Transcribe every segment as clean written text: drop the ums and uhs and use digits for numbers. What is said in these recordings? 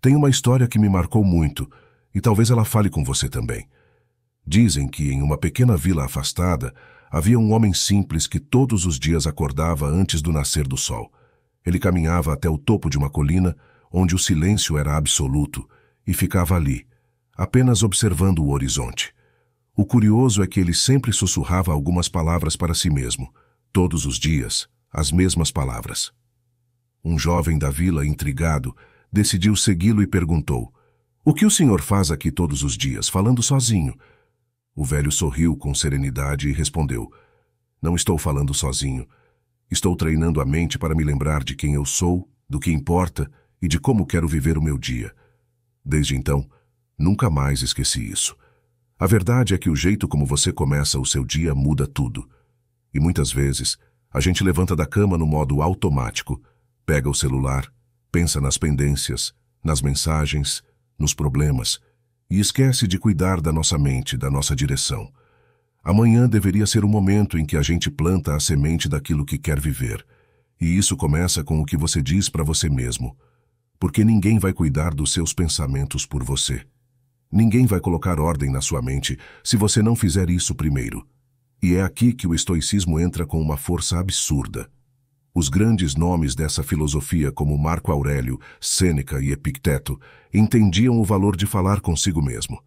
Tem uma história que me marcou muito, e talvez ela fale com você também. Dizem que em uma pequena vila afastada, havia um homem simples que todos os dias acordava antes do nascer do sol. Ele caminhava até o topo de uma colina, onde o silêncio era absoluto, e ficava ali, apenas observando o horizonte. O curioso é que ele sempre sussurrava algumas palavras para si mesmo, todos os dias, as mesmas palavras. Um jovem da vila, intrigado, decidiu segui-lo e perguntou: "O que o senhor faz aqui todos os dias, falando sozinho?" O velho sorriu com serenidade e respondeu: "Não estou falando sozinho. Estou treinando a mente para me lembrar de quem eu sou, do que importa e de como quero viver o meu dia." Desde então, nunca mais esqueci isso. A verdade é que o jeito como você começa o seu dia muda tudo. E muitas vezes, a gente levanta da cama no modo automático, pega o celular, pensa nas pendências, nas mensagens, nos problemas, e esquece de cuidar da nossa mente, da nossa direção. Amanhã deveria ser o momento em que a gente planta a semente daquilo que quer viver. E isso começa com o que você diz para você mesmo. Porque ninguém vai cuidar dos seus pensamentos por você. Ninguém vai colocar ordem na sua mente se você não fizer isso primeiro. E é aqui que o estoicismo entra com uma força absurda. Os grandes nomes dessa filosofia, como Marco Aurélio, Sêneca e Epicteto, entendiam o valor de falar consigo mesmo.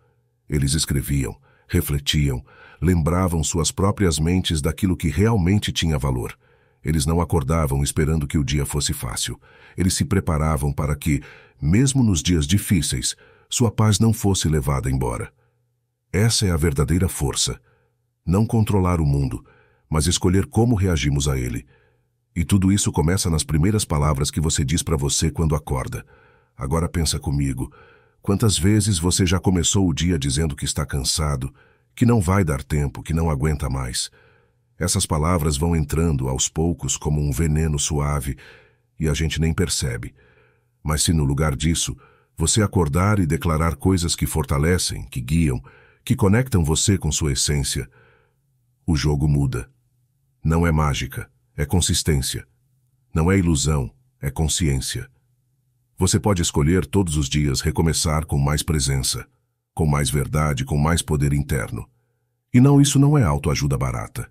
Eles escreviam, refletiam, lembravam suas próprias mentes daquilo que realmente tinha valor. Eles não acordavam esperando que o dia fosse fácil. Eles se preparavam para que, mesmo nos dias difíceis, sua paz não fosse levada embora. Essa é a verdadeira força. Não controlar o mundo, mas escolher como reagimos a ele. E tudo isso começa nas primeiras palavras que você diz para você quando acorda. Agora pensa comigo. Quantas vezes você já começou o dia dizendo que está cansado, que não vai dar tempo, que não aguenta mais? Essas palavras vão entrando aos poucos como um veneno suave e a gente nem percebe. Mas se no lugar disso, você acordar e declarar coisas que fortalecem, que guiam, que conectam você com sua essência, o jogo muda. Não é mágica, é consistência. Não é ilusão, é consciência. Você pode escolher todos os dias recomeçar com mais presença, com mais verdade, com mais poder interno. E não, isso não é autoajuda barata.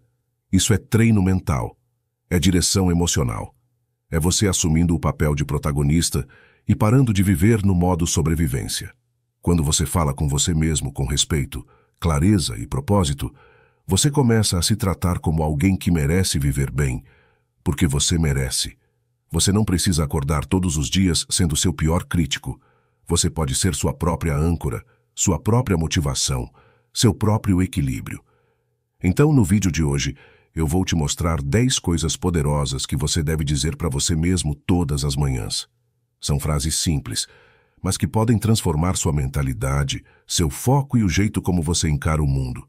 Isso é treino mental, é direção emocional. É você assumindo o papel de protagonista e parando de viver no modo sobrevivência. Quando você fala com você mesmo com respeito, clareza e propósito, você começa a se tratar como alguém que merece viver bem, porque você merece. Você não precisa acordar todos os dias sendo seu pior crítico. Você pode ser sua própria âncora, sua própria motivação, seu próprio equilíbrio. Então, no vídeo de hoje, eu vou te mostrar 10 coisas poderosas que você deve dizer para você mesmo todas as manhãs. São frases simples, mas que podem transformar sua mentalidade, seu foco e o jeito como você encara o mundo.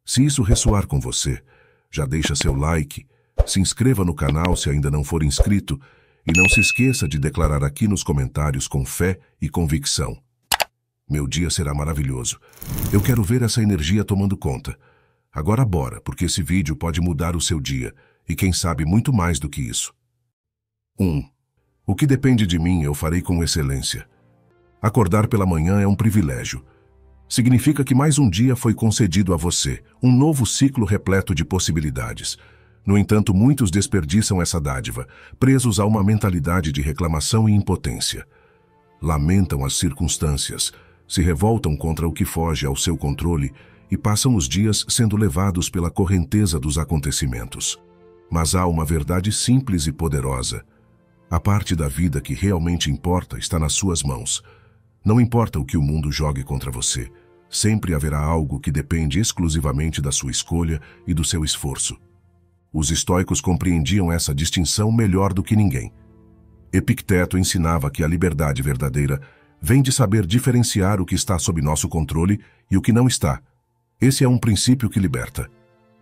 Se isso ressoar com você, já deixa seu like, se inscreva no canal se ainda não for inscrito e não se esqueça de declarar aqui nos comentários com fé e convicção: "Meu dia será maravilhoso. Eu quero ver essa energia tomando conta." Agora bora, porque esse vídeo pode mudar o seu dia, e quem sabe muito mais do que isso. 1. O que depende de mim eu farei com excelência. Acordar pela manhã é um privilégio. Significa que mais um dia foi concedido a você, um novo ciclo repleto de possibilidades. No entanto, muitos desperdiçam essa dádiva, presos a uma mentalidade de reclamação e impotência. Lamentam as circunstâncias, se revoltam contra o que foge ao seu controle e passam os dias sendo levados pela correnteza dos acontecimentos. Mas há uma verdade simples e poderosa. A parte da vida que realmente importa está nas suas mãos. Não importa o que o mundo jogue contra você, sempre haverá algo que depende exclusivamente da sua escolha e do seu esforço. Os estoicos compreendiam essa distinção melhor do que ninguém. Epicteto ensinava que a liberdade verdadeira vem de saber diferenciar o que está sob nosso controle e o que não está. Esse é um princípio que liberta.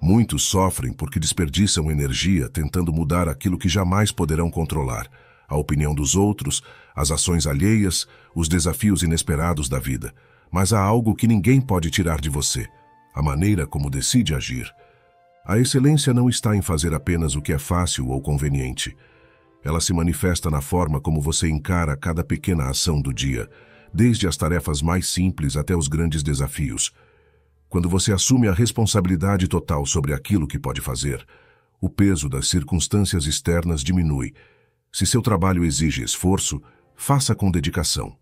Muitos sofrem porque desperdiçam energia tentando mudar aquilo que jamais poderão controlar: a opinião dos outros, as ações alheias, os desafios inesperados da vida. Mas há algo que ninguém pode tirar de você: a maneira como decide agir. A excelência não está em fazer apenas o que é fácil ou conveniente. Ela se manifesta na forma como você encara cada pequena ação do dia, desde as tarefas mais simples até os grandes desafios. Quando você assume a responsabilidade total sobre aquilo que pode fazer, o peso das circunstâncias externas diminui. Se seu trabalho exige esforço, faça com dedicação.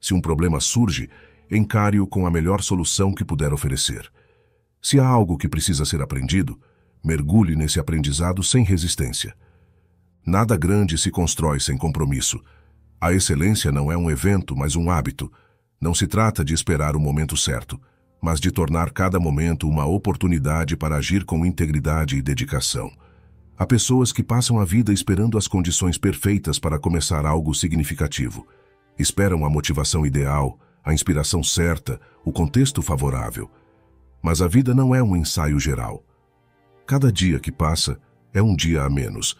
Se um problema surge, encare-o com a melhor solução que puder oferecer. Se há algo que precisa ser aprendido, mergulhe nesse aprendizado sem resistência. Nada grande se constrói sem compromisso. A excelência não é um evento, mas um hábito. Não se trata de esperar o momento certo, mas de tornar cada momento uma oportunidade para agir com integridade e dedicação. Há pessoas que passam a vida esperando as condições perfeitas para começar algo significativo. Esperam a motivação ideal, a inspiração certa, o contexto favorável. Mas a vida não é um ensaio geral. Cada dia que passa é um dia a menos,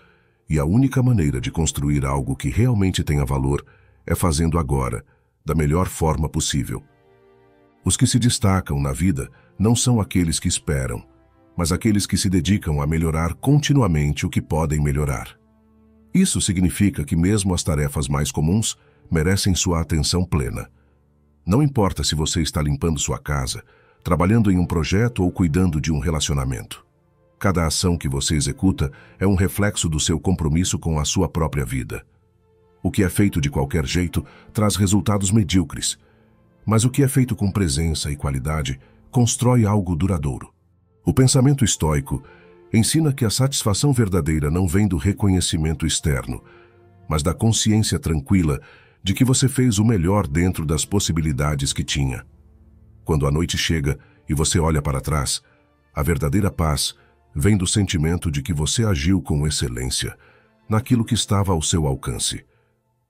e a única maneira de construir algo que realmente tenha valor é fazendo agora, da melhor forma possível. Os que se destacam na vida não são aqueles que esperam, mas aqueles que se dedicam a melhorar continuamente o que podem melhorar. Isso significa que mesmo as tarefas mais comuns merecem sua atenção plena. Não importa se você está limpando sua casa, trabalhando em um projeto ou cuidando de um relacionamento. Cada ação que você executa é um reflexo do seu compromisso com a sua própria vida. O que é feito de qualquer jeito traz resultados medíocres, mas o que é feito com presença e qualidade constrói algo duradouro. O pensamento estoico ensina que a satisfação verdadeira não vem do reconhecimento externo, mas da consciência tranquila de que você fez o melhor dentro das possibilidades que tinha. Quando a noite chega e você olha para trás, a verdadeira paz vem do sentimento de que você agiu com excelência naquilo que estava ao seu alcance.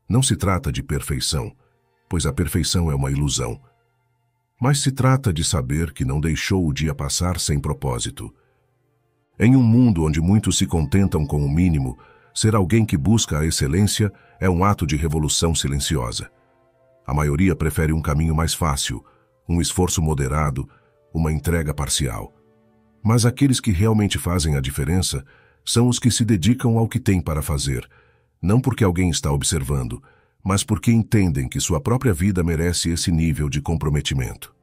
Não se trata de perfeição, pois a perfeição é uma ilusão. Mas se trata de saber que não deixou o dia passar sem propósito. Em um mundo onde muitos se contentam com o mínimo, ser alguém que busca a excelência é um ato de revolução silenciosa. A maioria prefere um caminho mais fácil, um esforço moderado, uma entrega parcial. Mas aqueles que realmente fazem a diferença são os que se dedicam ao que têm para fazer, não porque alguém está observando, mas porque entendem que sua própria vida merece esse nível de comprometimento.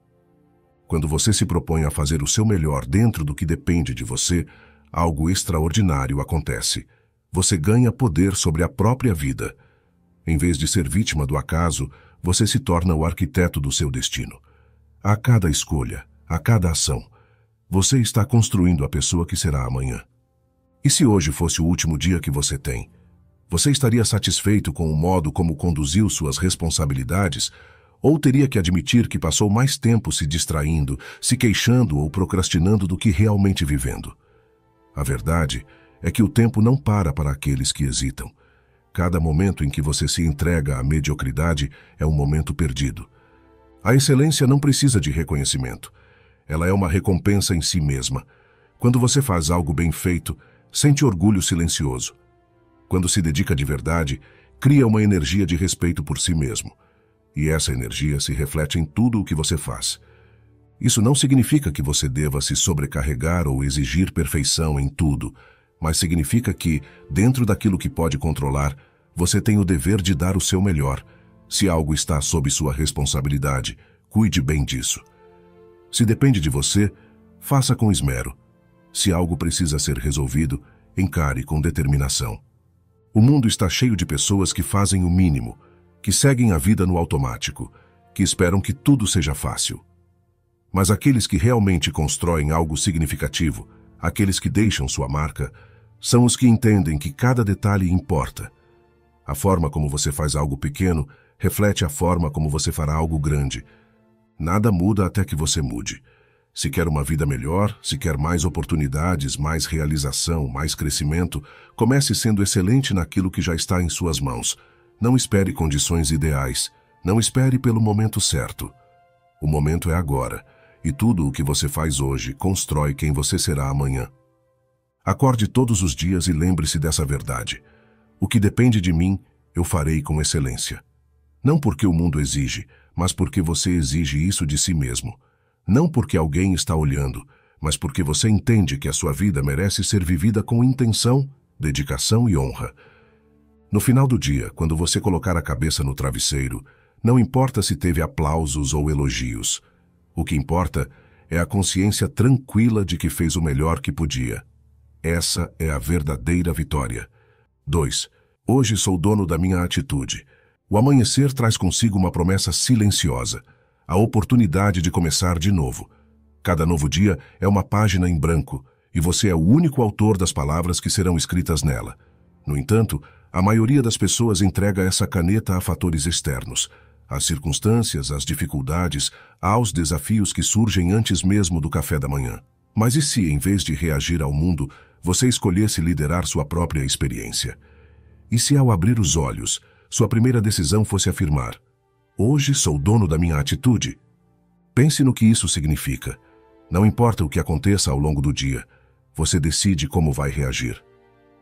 Quando você se propõe a fazer o seu melhor dentro do que depende de você, algo extraordinário acontece. Você ganha poder sobre a própria vida. Em vez de ser vítima do acaso, você se torna o arquiteto do seu destino. A cada escolha, a cada ação, você está construindo a pessoa que será amanhã. E se hoje fosse o último dia que você tem? Você estaria satisfeito com o modo como conduziu suas responsabilidades, ou teria que admitir que passou mais tempo se distraindo, se queixando ou procrastinando do que realmente vivendo? A verdade é que o tempo não para aqueles que hesitam. Cada momento em que você se entrega à mediocridade é um momento perdido. A excelência não precisa de reconhecimento. Ela é uma recompensa em si mesma. Quando você faz algo bem feito, sente orgulho silencioso. Quando se dedica de verdade, cria uma energia de respeito por si mesmo. E essa energia se reflete em tudo o que você faz. Isso não significa que você deva se sobrecarregar ou exigir perfeição em tudo, mas significa que, dentro daquilo que pode controlar, você tem o dever de dar o seu melhor. Se algo está sob sua responsabilidade, cuide bem disso. Se depende de você, faça com esmero. Se algo precisa ser resolvido, encare com determinação. O mundo está cheio de pessoas que fazem o mínimo, que seguem a vida no automático, que esperam que tudo seja fácil. Mas aqueles que realmente constroem algo significativo, aqueles que deixam sua marca, são os que entendem que cada detalhe importa. A forma como você faz algo pequeno reflete a forma como você fará algo grande. Nada muda até que você mude. Se quer uma vida melhor, se quer mais oportunidades, mais realização, mais crescimento, comece sendo excelente naquilo que já está em suas mãos. Não espere condições ideais. Não espere pelo momento certo. O momento é agora, e tudo o que você faz hoje constrói quem você será amanhã. Acorde todos os dias e lembre-se dessa verdade. O que depende de mim, eu farei com excelência. Não porque o mundo exige, mas porque você exige isso de si mesmo. Não porque alguém está olhando, mas porque você entende que a sua vida merece ser vivida com intenção, dedicação e honra. No final do dia, quando você colocar a cabeça no travesseiro, não importa se teve aplausos ou elogios. O que importa é a consciência tranquila de que fez o melhor que podia. Essa é a verdadeira vitória. 2. Hoje sou dono da minha atitude. O amanhecer traz consigo uma promessa silenciosa, a oportunidade de começar de novo. Cada novo dia é uma página em branco, e você é o único autor das palavras que serão escritas nela. No entanto, a maioria das pessoas entrega essa caneta a fatores externos, às circunstâncias, às dificuldades, aos desafios que surgem antes mesmo do café da manhã. Mas e se, em vez de reagir ao mundo, você escolhesse liderar sua própria experiência? E se, ao abrir os olhos, sua primeira decisão fosse afirmar: hoje sou dono da minha atitude? Pense no que isso significa. Não importa o que aconteça ao longo do dia, você decide como vai reagir.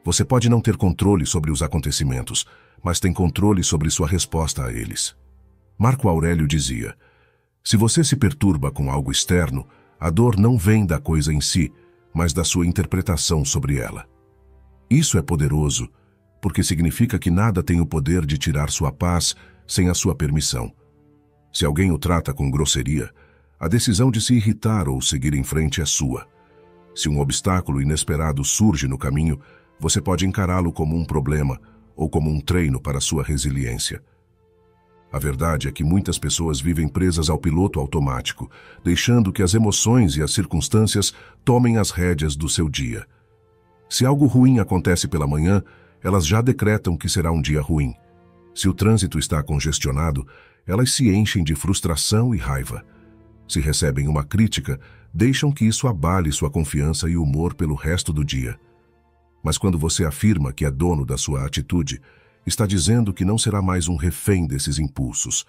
Você pode não ter controle sobre os acontecimentos, mas tem controle sobre sua resposta a eles. Marco Aurélio dizia: se você se perturba com algo externo, a dor não vem da coisa em si, mas da sua interpretação sobre ela. Isso é poderoso, porque significa que nada tem o poder de tirar sua paz sem a sua permissão. Se alguém o trata com grosseria, a decisão de se irritar ou seguir em frente é sua. Se um obstáculo inesperado surge no caminho, você pode encará-lo como um problema ou como um treino para sua resiliência. A verdade é que muitas pessoas vivem presas ao piloto automático, deixando que as emoções e as circunstâncias tomem as rédeas do seu dia. Se algo ruim acontece pela manhã, elas já decretam que será um dia ruim. Se o trânsito está congestionado, elas se enchem de frustração e raiva. Se recebem uma crítica, deixam que isso abale sua confiança e humor pelo resto do dia. Mas quando você afirma que é dono da sua atitude, está dizendo que não será mais um refém desses impulsos.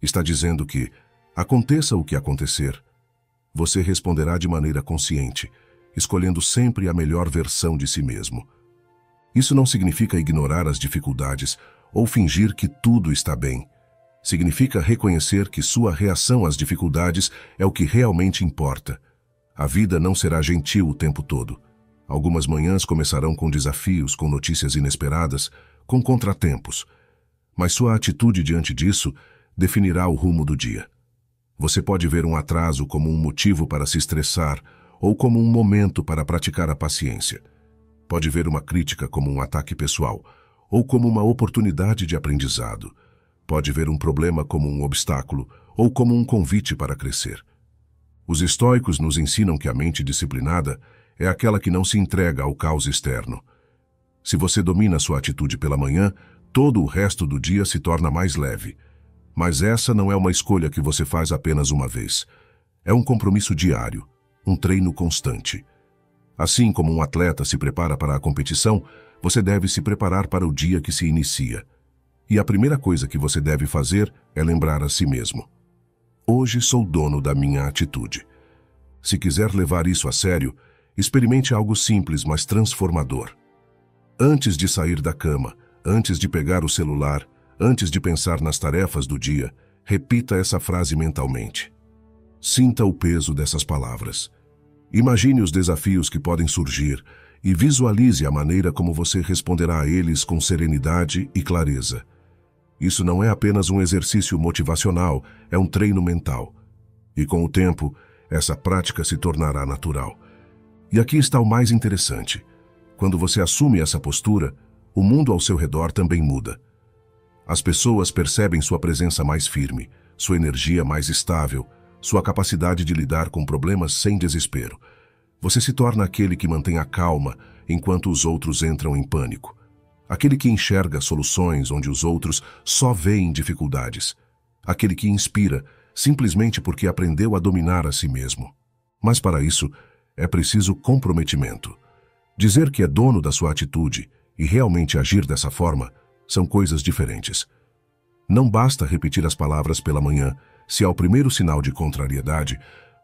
Está dizendo que, aconteça o que acontecer, você responderá de maneira consciente, escolhendo sempre a melhor versão de si mesmo. Isso não significa ignorar as dificuldades ou fingir que tudo está bem. Significa reconhecer que sua reação às dificuldades é o que realmente importa. A vida não será gentil o tempo todo. Algumas manhãs começarão com desafios, com notícias inesperadas, com contratempos. Mas sua atitude diante disso definirá o rumo do dia. Você pode ver um atraso como um motivo para se estressar ou como um momento para praticar a paciência. Pode ver uma crítica como um ataque pessoal ou como uma oportunidade de aprendizado. Pode ver um problema como um obstáculo ou como um convite para crescer. Os estoicos nos ensinam que a mente disciplinada é aquela que não se entrega ao caos externo. Se você domina sua atitude pela manhã, todo o resto do dia se torna mais leve. Mas essa não é uma escolha que você faz apenas uma vez. É um compromisso diário, um treino constante. Assim como um atleta se prepara para a competição, você deve se preparar para o dia que se inicia. E a primeira coisa que você deve fazer é lembrar a si mesmo: hoje sou dono da minha atitude. Se quiser levar isso a sério, experimente algo simples, mas transformador. Antes de sair da cama, antes de pegar o celular, antes de pensar nas tarefas do dia, repita essa frase mentalmente. Sinta o peso dessas palavras. Imagine os desafios que podem surgir e visualize a maneira como você responderá a eles com serenidade e clareza. Isso não é apenas um exercício motivacional, é um treino mental. E com o tempo, essa prática se tornará natural. E aqui está o mais interessante. Quando você assume essa postura, o mundo ao seu redor também muda. As pessoas percebem sua presença mais firme, sua energia mais estável, sua capacidade de lidar com problemas sem desespero. Você se torna aquele que mantém a calma enquanto os outros entram em pânico. Aquele que enxerga soluções onde os outros só veem dificuldades. Aquele que inspira simplesmente porque aprendeu a dominar a si mesmo. Mas para isso, é preciso comprometimento. Dizer que é dono da sua atitude e realmente agir dessa forma são coisas diferentes. Não basta repetir as palavras pela manhã se ao primeiro sinal de contrariedade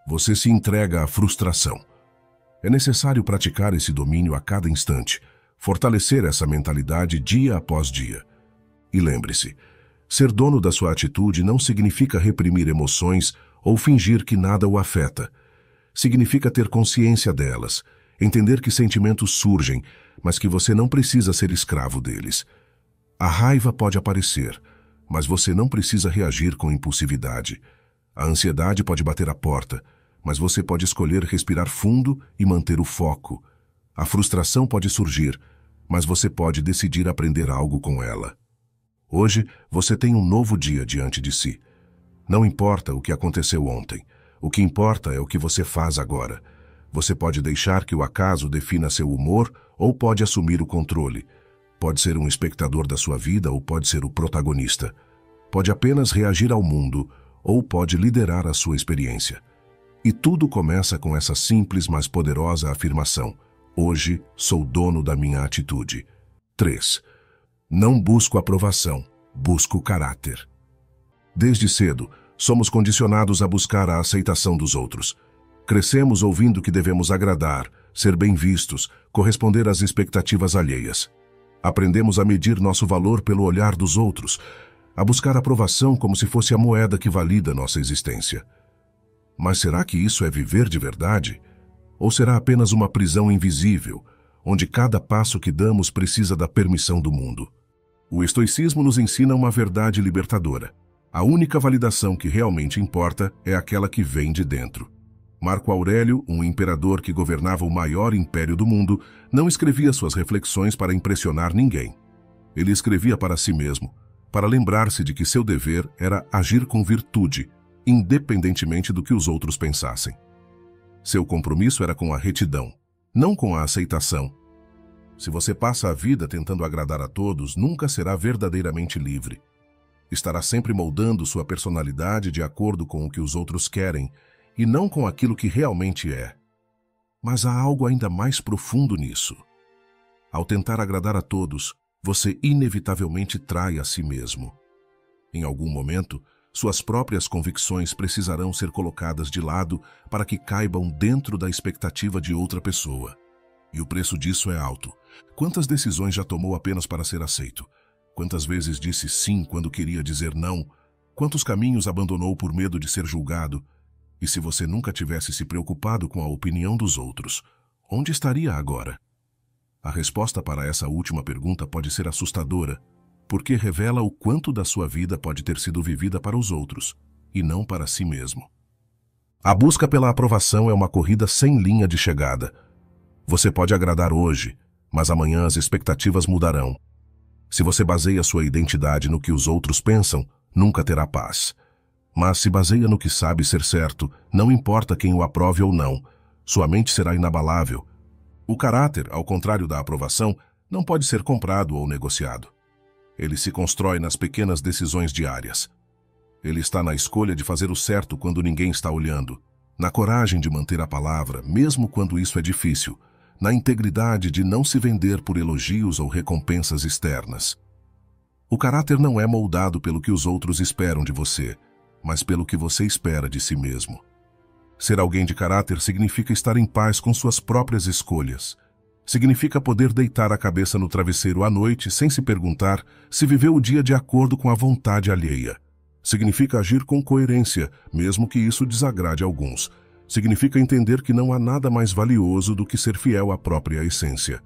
você se entrega à frustração. É necessário praticar esse domínio a cada instante, fortalecer essa mentalidade dia após dia. E lembre-se, ser dono da sua atitude não significa reprimir emoções ou fingir que nada o afeta. Significa ter consciência delas, entender que sentimentos surgem, mas que você não precisa ser escravo deles. A raiva pode aparecer, mas você não precisa reagir com impulsividade. A ansiedade pode bater à porta, mas você pode escolher respirar fundo e manter o foco. A frustração pode surgir, mas você pode decidir aprender algo com ela. Hoje, você tem um novo dia diante de si. Não importa o que aconteceu ontem. O que importa é o que você faz agora. Você pode deixar que o acaso defina seu humor ou pode assumir o controle. Pode ser um espectador da sua vida ou pode ser o protagonista. Pode apenas reagir ao mundo ou pode liderar a sua experiência. E tudo começa com essa simples, mas poderosa afirmação. Hoje sou dono da minha atitude. 3. Não busco aprovação, busco caráter. Desde cedo, somos condicionados a buscar a aceitação dos outros. Crescemos ouvindo que devemos agradar, ser bem vistos, corresponder às expectativas alheias. Aprendemos a medir nosso valor pelo olhar dos outros, a buscar aprovação como se fosse a moeda que valida nossa existência. Mas será que isso é viver de verdade? Ou será apenas uma prisão invisível, onde cada passo que damos precisa da permissão do mundo? O estoicismo nos ensina uma verdade libertadora. A única validação que realmente importa é aquela que vem de dentro. Marco Aurélio, um imperador que governava o maior império do mundo, não escrevia suas reflexões para impressionar ninguém. Ele escrevia para si mesmo, para lembrar-se de que seu dever era agir com virtude, independentemente do que os outros pensassem. Seu compromisso era com a retidão, não com a aceitação. Se você passa a vida tentando agradar a todos, nunca será verdadeiramente livre. Estará sempre moldando sua personalidade de acordo com o que os outros querem e não com aquilo que realmente é. Mas há algo ainda mais profundo nisso. Ao tentar agradar a todos, você inevitavelmente trai a si mesmo. Em algum momento, suas próprias convicções precisarão ser colocadas de lado para que caibam dentro da expectativa de outra pessoa. E o preço disso é alto. Quantas decisões já tomou apenas para ser aceito? Quantas vezes disse sim quando queria dizer não? Quantos caminhos abandonou por medo de ser julgado? E se você nunca tivesse se preocupado com a opinião dos outros, onde estaria agora? A resposta para essa última pergunta pode ser assustadora, porque revela o quanto da sua vida pode ter sido vivida para os outros, e não para si mesmo. A busca pela aprovação é uma corrida sem linha de chegada. Você pode agradar hoje, mas amanhã as expectativas mudarão. Se você baseia sua identidade no que os outros pensam, nunca terá paz. Mas se baseia no que sabe ser certo, não importa quem o aprove ou não, sua mente será inabalável. O caráter, ao contrário da aprovação, não pode ser comprado ou negociado. Ele se constrói nas pequenas decisões diárias. Ele está na escolha de fazer o certo quando ninguém está olhando, na coragem de manter a palavra, mesmo quando isso é difícil, na integridade de não se vender por elogios ou recompensas externas. O caráter não é moldado pelo que os outros esperam de você, mas pelo que você espera de si mesmo. Ser alguém de caráter significa estar em paz com suas próprias escolhas. Significa poder deitar a cabeça no travesseiro à noite sem se perguntar se viveu o dia de acordo com a vontade alheia. Significa agir com coerência, mesmo que isso desagrade alguns. Significa entender que não há nada mais valioso do que ser fiel à própria essência.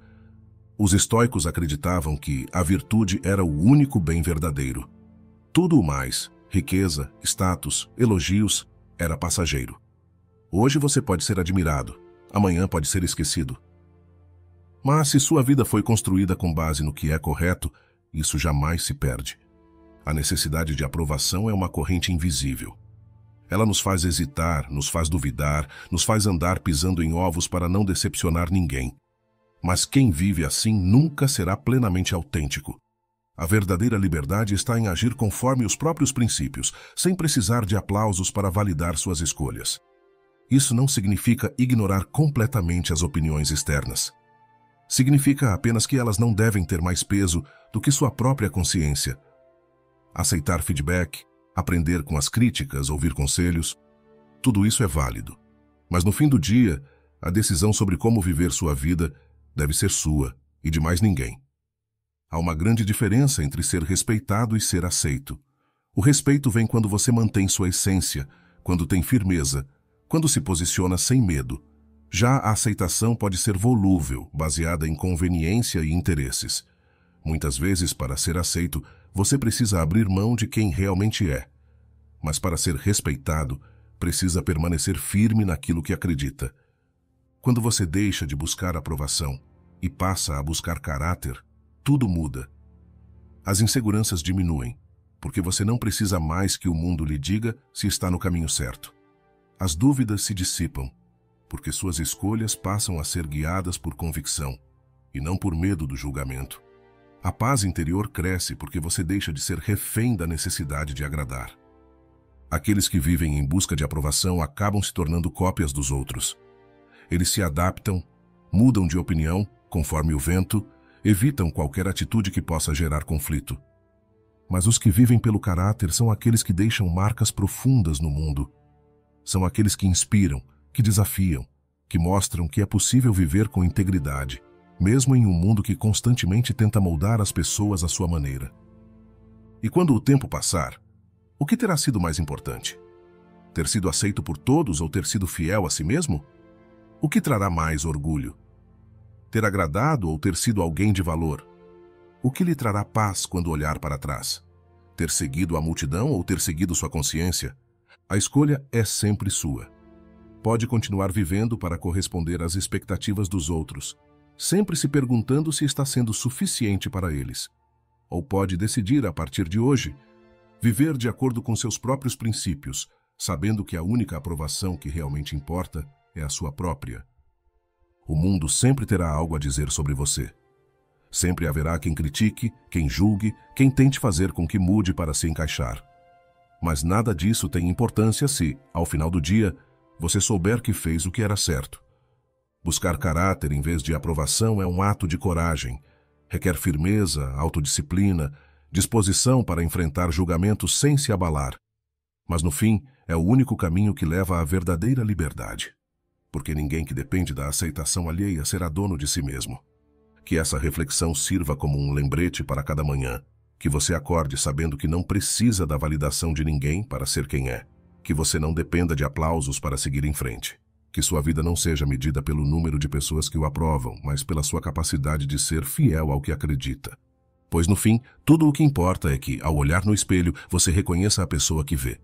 Os estoicos acreditavam que a virtude era o único bem verdadeiro. Tudo o mais, riqueza, status, elogios, era passageiro. Hoje você pode ser admirado, amanhã pode ser esquecido. Mas se sua vida foi construída com base no que é correto, isso jamais se perde. A necessidade de aprovação é uma corrente invisível. Ela nos faz hesitar, nos faz duvidar, nos faz andar pisando em ovos para não decepcionar ninguém. Mas quem vive assim nunca será plenamente autêntico. A verdadeira liberdade está em agir conforme os próprios princípios, sem precisar de aplausos para validar suas escolhas. Isso não significa ignorar completamente as opiniões externas. Significa apenas que elas não devem ter mais peso do que sua própria consciência. Aceitar feedback, aprender com as críticas, ouvir conselhos, tudo isso é válido. Mas no fim do dia, a decisão sobre como viver sua vida deve ser sua e de mais ninguém. Há uma grande diferença entre ser respeitado e ser aceito. O respeito vem quando você mantém sua essência, quando tem firmeza, quando se posiciona sem medo. Já a aceitação pode ser volúvel, baseada em conveniência e interesses. Muitas vezes, para ser aceito, você precisa abrir mão de quem realmente é. Mas para ser respeitado, precisa permanecer firme naquilo que acredita. Quando você deixa de buscar aprovação e passa a buscar caráter, tudo muda. As inseguranças diminuem, porque você não precisa mais que o mundo lhe diga se está no caminho certo. As dúvidas se dissipam, porque suas escolhas passam a ser guiadas por convicção, e não por medo do julgamento. A paz interior cresce porque você deixa de ser refém da necessidade de agradar. Aqueles que vivem em busca de aprovação acabam se tornando cópias dos outros. Eles se adaptam, mudam de opinião, conforme o vento, evitam qualquer atitude que possa gerar conflito. Mas os que vivem pelo caráter são aqueles que deixam marcas profundas no mundo. São aqueles que inspiram, que desafiam, que mostram que é possível viver com integridade, mesmo em um mundo que constantemente tenta moldar as pessoas à sua maneira. E quando o tempo passar, o que terá sido mais importante? Ter sido aceito por todos ou ter sido fiel a si mesmo? O que trará mais orgulho? Ter agradado ou ter sido alguém de valor? O que lhe trará paz quando olhar para trás? Ter seguido a multidão ou ter seguido sua consciência? A escolha é sempre sua. Pode continuar vivendo para corresponder às expectativas dos outros, sempre se perguntando se está sendo suficiente para eles. Ou pode decidir, a partir de hoje, viver de acordo com seus próprios princípios, sabendo que a única aprovação que realmente importa é a sua própria. O mundo sempre terá algo a dizer sobre você. Sempre haverá quem critique, quem julgue, quem tente fazer com que mude para se encaixar. Mas nada disso tem importância se, ao final do dia, você souber que fez o que era certo. Buscar caráter em vez de aprovação é um ato de coragem. Requer firmeza, autodisciplina, disposição para enfrentar julgamentos sem se abalar. Mas no fim, é o único caminho que leva à verdadeira liberdade. Porque ninguém que depende da aceitação alheia será dono de si mesmo. Que essa reflexão sirva como um lembrete para cada manhã. Que você acorde sabendo que não precisa da validação de ninguém para ser quem é. Que você não dependa de aplausos para seguir em frente. Que sua vida não seja medida pelo número de pessoas que o aprovam, mas pela sua capacidade de ser fiel ao que acredita. Pois no fim, tudo o que importa é que, ao olhar no espelho, você reconheça a pessoa que vê.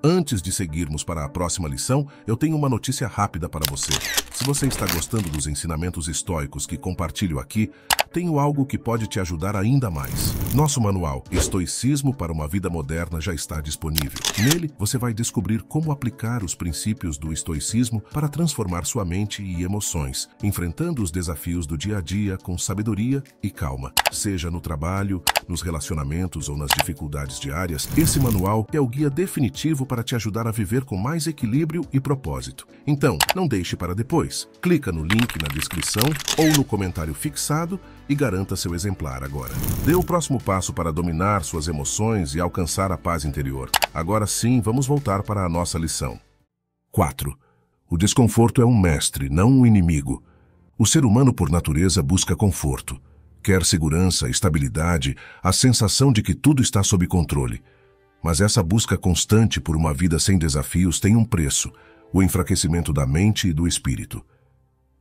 Antes de seguirmos para a próxima lição, eu tenho uma notícia rápida para você. Se você está gostando dos ensinamentos estoicos que compartilho aqui, tenho algo que pode te ajudar ainda mais. Nosso manual Estoicismo para uma Vida Moderna já está disponível. Nele, você vai descobrir como aplicar os princípios do estoicismo para transformar sua mente e emoções, enfrentando os desafios do dia a dia com sabedoria e calma. Seja no trabalho, nos relacionamentos ou nas dificuldades diárias, esse manual é o guia definitivo para te ajudar a viver com mais equilíbrio e propósito. Então, não deixe para depois. Clica no link na descrição ou no comentário fixado e garanta seu exemplar agora. Dê o próximo passo para dominar suas emoções e alcançar a paz interior. Agora sim, vamos voltar para a nossa lição. 4. O desconforto é um mestre, não um inimigo. O ser humano, por natureza, busca conforto. Quer segurança, estabilidade, a sensação de que tudo está sob controle. Mas essa busca constante por uma vida sem desafios tem um preço: o enfraquecimento da mente e do espírito.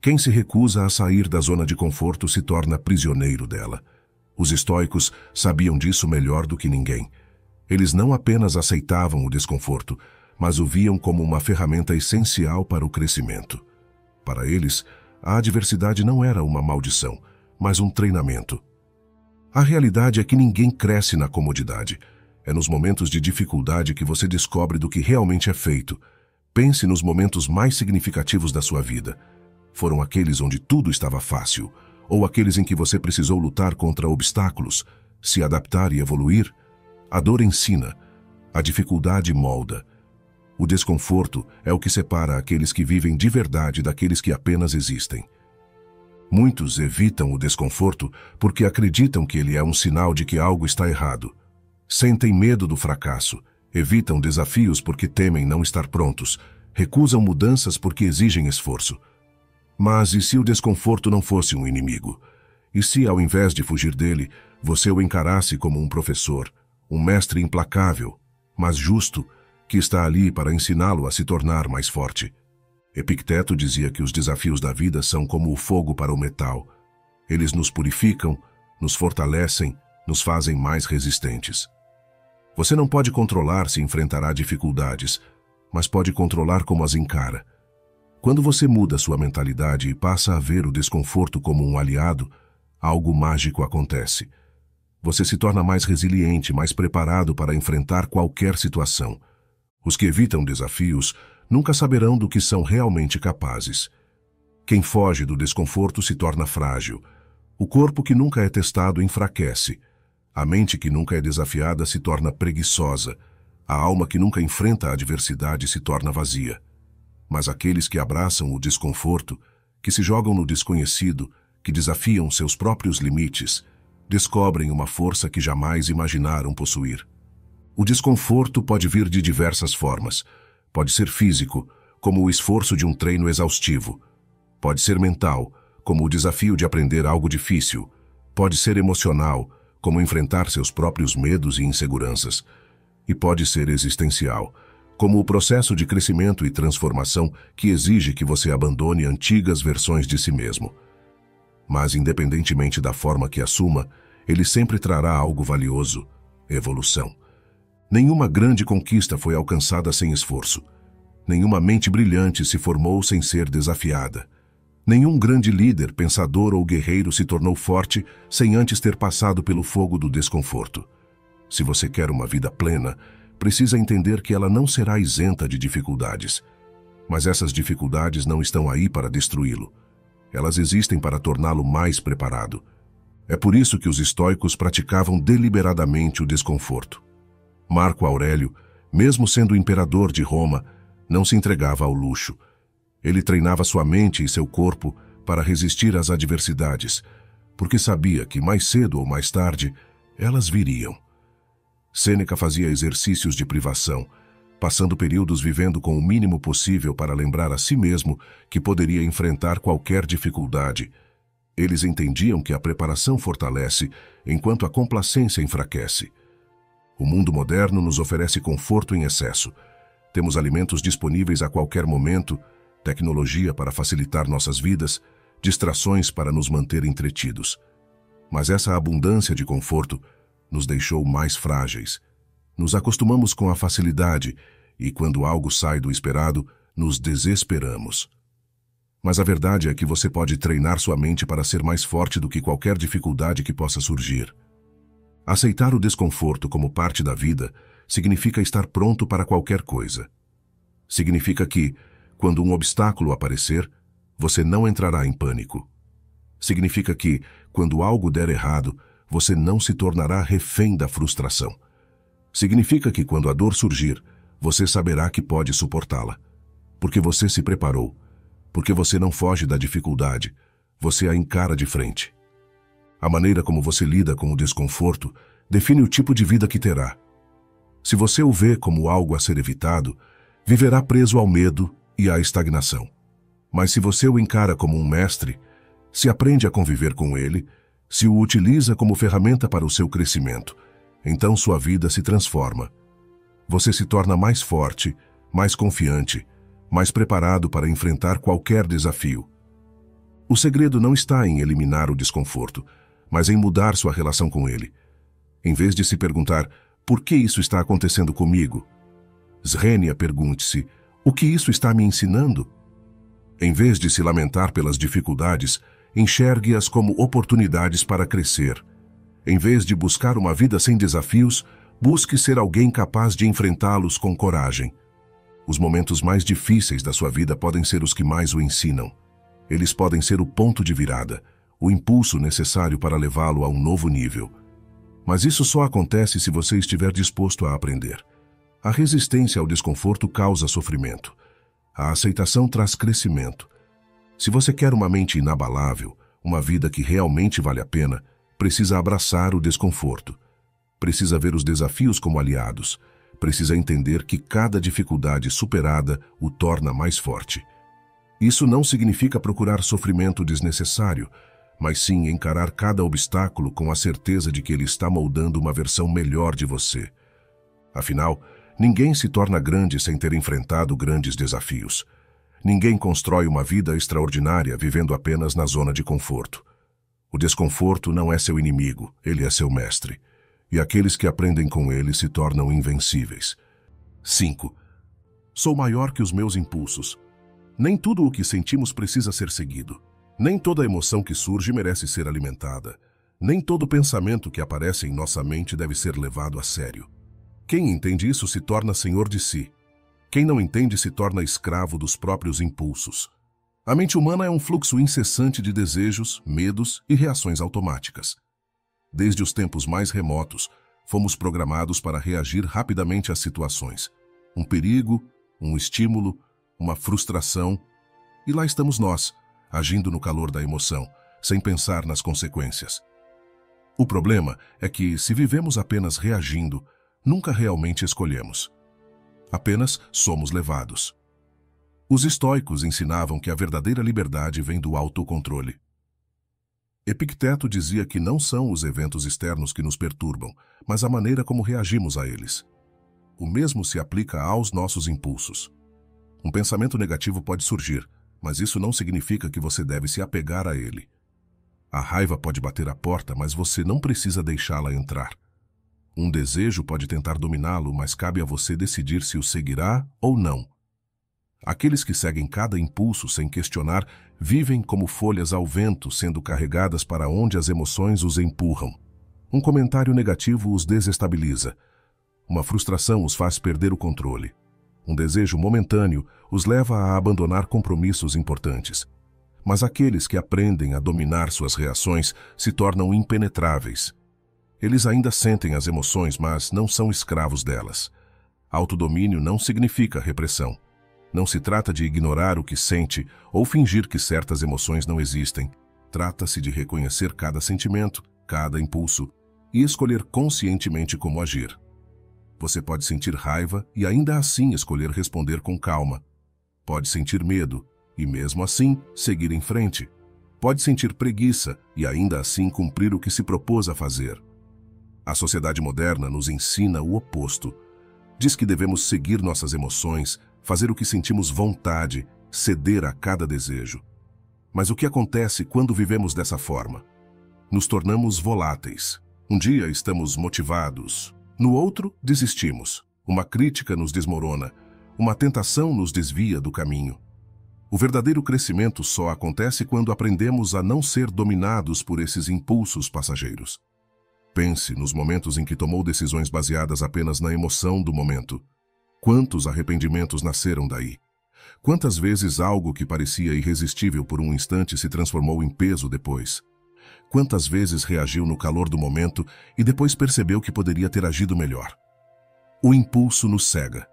Quem se recusa a sair da zona de conforto se torna prisioneiro dela. Os estoicos sabiam disso melhor do que ninguém. Eles não apenas aceitavam o desconforto, mas o viam como uma ferramenta essencial para o crescimento. Para eles, a adversidade não era uma maldição, mas um treinamento. A realidade é que ninguém cresce na comodidade. É nos momentos de dificuldade que você descobre do que realmente é feito. Pense nos momentos mais significativos da sua vida. Foram aqueles onde tudo estava fácil, ou aqueles em que você precisou lutar contra obstáculos, se adaptar e evoluir? A dor ensina, a dificuldade molda. O desconforto é o que separa aqueles que vivem de verdade daqueles que apenas existem. Muitos evitam o desconforto porque acreditam que ele é um sinal de que algo está errado. Sentem medo do fracasso, evitam desafios porque temem não estar prontos, recusam mudanças porque exigem esforço. Mas e se o desconforto não fosse um inimigo? E se, ao invés de fugir dele, você o encarasse como um professor, um mestre implacável, mas justo, que está ali para ensiná-lo a se tornar mais forte? Epicteto dizia que os desafios da vida são como o fogo para o metal. Eles nos purificam, nos fortalecem, nos fazem mais resistentes. Você não pode controlar se enfrentará dificuldades, mas pode controlar como as encara. Quando você muda sua mentalidade e passa a ver o desconforto como um aliado, algo mágico acontece. Você se torna mais resiliente, mais preparado para enfrentar qualquer situação. Os que evitam desafios nunca saberão do que são realmente capazes. Quem foge do desconforto se torna frágil. O corpo que nunca é testado enfraquece. A mente que nunca é desafiada se torna preguiçosa. A alma que nunca enfrenta a adversidade se torna vazia. Mas aqueles que abraçam o desconforto, que se jogam no desconhecido, que desafiam seus próprios limites, descobrem uma força que jamais imaginaram possuir. O desconforto pode vir de diversas formas. Pode ser físico, como o esforço de um treino exaustivo. Pode ser mental, como o desafio de aprender algo difícil. Pode ser emocional, como enfrentar seus próprios medos e inseguranças. E pode ser existencial, como o processo de crescimento e transformação que exige que você abandone antigas versões de si mesmo. Mas, independentemente da forma que assuma, ele sempre trará algo valioso: evolução. Nenhuma grande conquista foi alcançada sem esforço. Nenhuma mente brilhante se formou sem ser desafiada. Nenhum grande líder, pensador ou guerreiro se tornou forte sem antes ter passado pelo fogo do desconforto. Se você quer uma vida plena, precisa entender que ela não será isenta de dificuldades. Mas essas dificuldades não estão aí para destruí-lo. Elas existem para torná-lo mais preparado. É por isso que os estoicos praticavam deliberadamente o desconforto. Marco Aurélio, mesmo sendo imperador de Roma, não se entregava ao luxo. Ele treinava sua mente e seu corpo para resistir às adversidades, porque sabia que mais cedo ou mais tarde elas viriam. Sêneca fazia exercícios de privação, passando períodos vivendo com o mínimo possível para lembrar a si mesmo que poderia enfrentar qualquer dificuldade. Eles entendiam que a preparação fortalece, enquanto a complacência enfraquece. O mundo moderno nos oferece conforto em excesso. Temos alimentos disponíveis a qualquer momento, tecnologia para facilitar nossas vidas, distrações para nos manter entretidos. Mas essa abundância de conforto nos deixou mais frágeis. Nos acostumamos com a facilidade e, quando algo sai do esperado, nos desesperamos. Mas a verdade é que você pode treinar sua mente para ser mais forte do que qualquer dificuldade que possa surgir. Aceitar o desconforto como parte da vida significa estar pronto para qualquer coisa. Significa que, quando um obstáculo aparecer, você não entrará em pânico. Significa que, quando algo der errado, você não se tornará refém da frustração. Significa que, quando a dor surgir, você saberá que pode suportá-la. Porque você se preparou. Porque você não foge da dificuldade. Você a encara de frente. A maneira como você lida com o desconforto define o tipo de vida que terá. Se você o vê como algo a ser evitado, viverá preso ao medo e à estagnação. Mas se você o encara como um mestre, se aprende a conviver com ele, se o utiliza como ferramenta para o seu crescimento, então sua vida se transforma. Você se torna mais forte, mais confiante, mais preparado para enfrentar qualquer desafio. O segredo não está em eliminar o desconforto, mas em mudar sua relação com ele. Em vez de se perguntar, por que isso está acontecendo comigo? Srenia, pergunte-se, o que isso está me ensinando? Em vez de se lamentar pelas dificuldades, enxergue-as como oportunidades para crescer. Em vez de buscar uma vida sem desafios, busque ser alguém capaz de enfrentá-los com coragem. Os momentos mais difíceis da sua vida podem ser os que mais o ensinam. Eles podem ser o ponto de virada, o impulso necessário para levá-lo a um novo nível. Mas isso só acontece se você estiver disposto a aprender. A resistência ao desconforto causa sofrimento. A aceitação traz crescimento. Se você quer uma mente inabalável, uma vida que realmente vale a pena, precisa abraçar o desconforto. Precisa ver os desafios como aliados. Precisa entender que cada dificuldade superada o torna mais forte. Isso não significa procurar sofrimento desnecessário, mas sim encarar cada obstáculo com a certeza de que ele está moldando uma versão melhor de você. Afinal, ninguém se torna grande sem ter enfrentado grandes desafios. Ninguém constrói uma vida extraordinária vivendo apenas na zona de conforto. O desconforto não é seu inimigo, ele é seu mestre. E aqueles que aprendem com ele se tornam invencíveis. 5. Sou maior que os meus impulsos. Nem tudo o que sentimos precisa ser seguido. Nem toda emoção que surge merece ser alimentada. Nem todo pensamento que aparece em nossa mente deve ser levado a sério. Quem entende isso se torna senhor de si. Quem não entende se torna escravo dos próprios impulsos. A mente humana é um fluxo incessante de desejos, medos e reações automáticas. Desde os tempos mais remotos, fomos programados para reagir rapidamente às situações. Um perigo, um estímulo, uma frustração, e lá estamos nós, agindo no calor da emoção, sem pensar nas consequências. O problema é que, se vivemos apenas reagindo, nunca realmente escolhemos. Apenas somos levados. Os estoicos ensinavam que a verdadeira liberdade vem do autocontrole. Epicteto dizia que não são os eventos externos que nos perturbam, mas a maneira como reagimos a eles. O mesmo se aplica aos nossos impulsos. Um pensamento negativo pode surgir, mas isso não significa que você deve se apegar a ele. A raiva pode bater à porta, mas você não precisa deixá-la entrar. Um desejo pode tentar dominá-lo, mas cabe a você decidir se o seguirá ou não. Aqueles que seguem cada impulso sem questionar vivem como folhas ao vento, sendo carregadas para onde as emoções os empurram. Um comentário negativo os desestabiliza. Uma frustração os faz perder o controle. Um desejo momentâneo os leva a abandonar compromissos importantes. Mas aqueles que aprendem a dominar suas reações se tornam impenetráveis. Eles ainda sentem as emoções, mas não são escravos delas. Autodomínio não significa repressão. Não se trata de ignorar o que sente ou fingir que certas emoções não existem. Trata-se de reconhecer cada sentimento, cada impulso e escolher conscientemente como agir. Você pode sentir raiva e ainda assim escolher responder com calma. Pode sentir medo e mesmo assim seguir em frente. Pode sentir preguiça e ainda assim cumprir o que se propôs a fazer. A sociedade moderna nos ensina o oposto. Diz que devemos seguir nossas emoções, fazer o que sentimos vontade, ceder a cada desejo. Mas o que acontece quando vivemos dessa forma? Nos tornamos voláteis. Um dia estamos motivados, no outro desistimos. Uma crítica nos desmorona, uma tentação nos desvia do caminho. O verdadeiro crescimento só acontece quando aprendemos a não ser dominados por esses impulsos passageiros. Pense nos momentos em que tomou decisões baseadas apenas na emoção do momento. Quantos arrependimentos nasceram daí? Quantas vezes algo que parecia irresistível por um instante se transformou em peso depois? Quantas vezes reagiu no calor do momento e depois percebeu que poderia ter agido melhor? O impulso nos cega.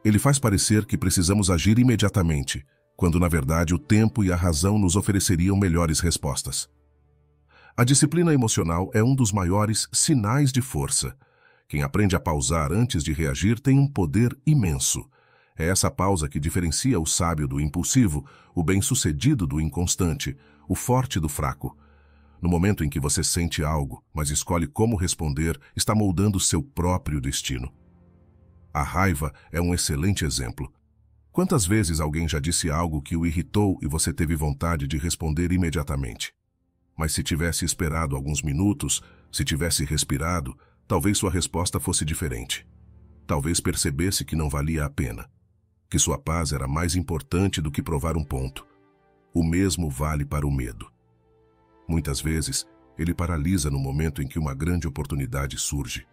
Ele faz parecer que precisamos agir imediatamente, quando na verdade o tempo e a razão nos ofereceriam melhores respostas. A disciplina emocional é um dos maiores sinais de força. Quem aprende a pausar antes de reagir tem um poder imenso. É essa pausa que diferencia o sábio do impulsivo, o bem-sucedido do inconstante, o forte do fraco. No momento em que você sente algo, mas escolhe como responder, está moldando seu próprio destino. A raiva é um excelente exemplo. Quantas vezes alguém já disse algo que o irritou e você teve vontade de responder imediatamente? Mas se tivesse esperado alguns minutos, se tivesse respirado, talvez sua resposta fosse diferente. Talvez percebesse que não valia a pena, que sua paz era mais importante do que provar um ponto. O mesmo vale para o medo. Muitas vezes, ele paralisa no momento em que uma grande oportunidade surge.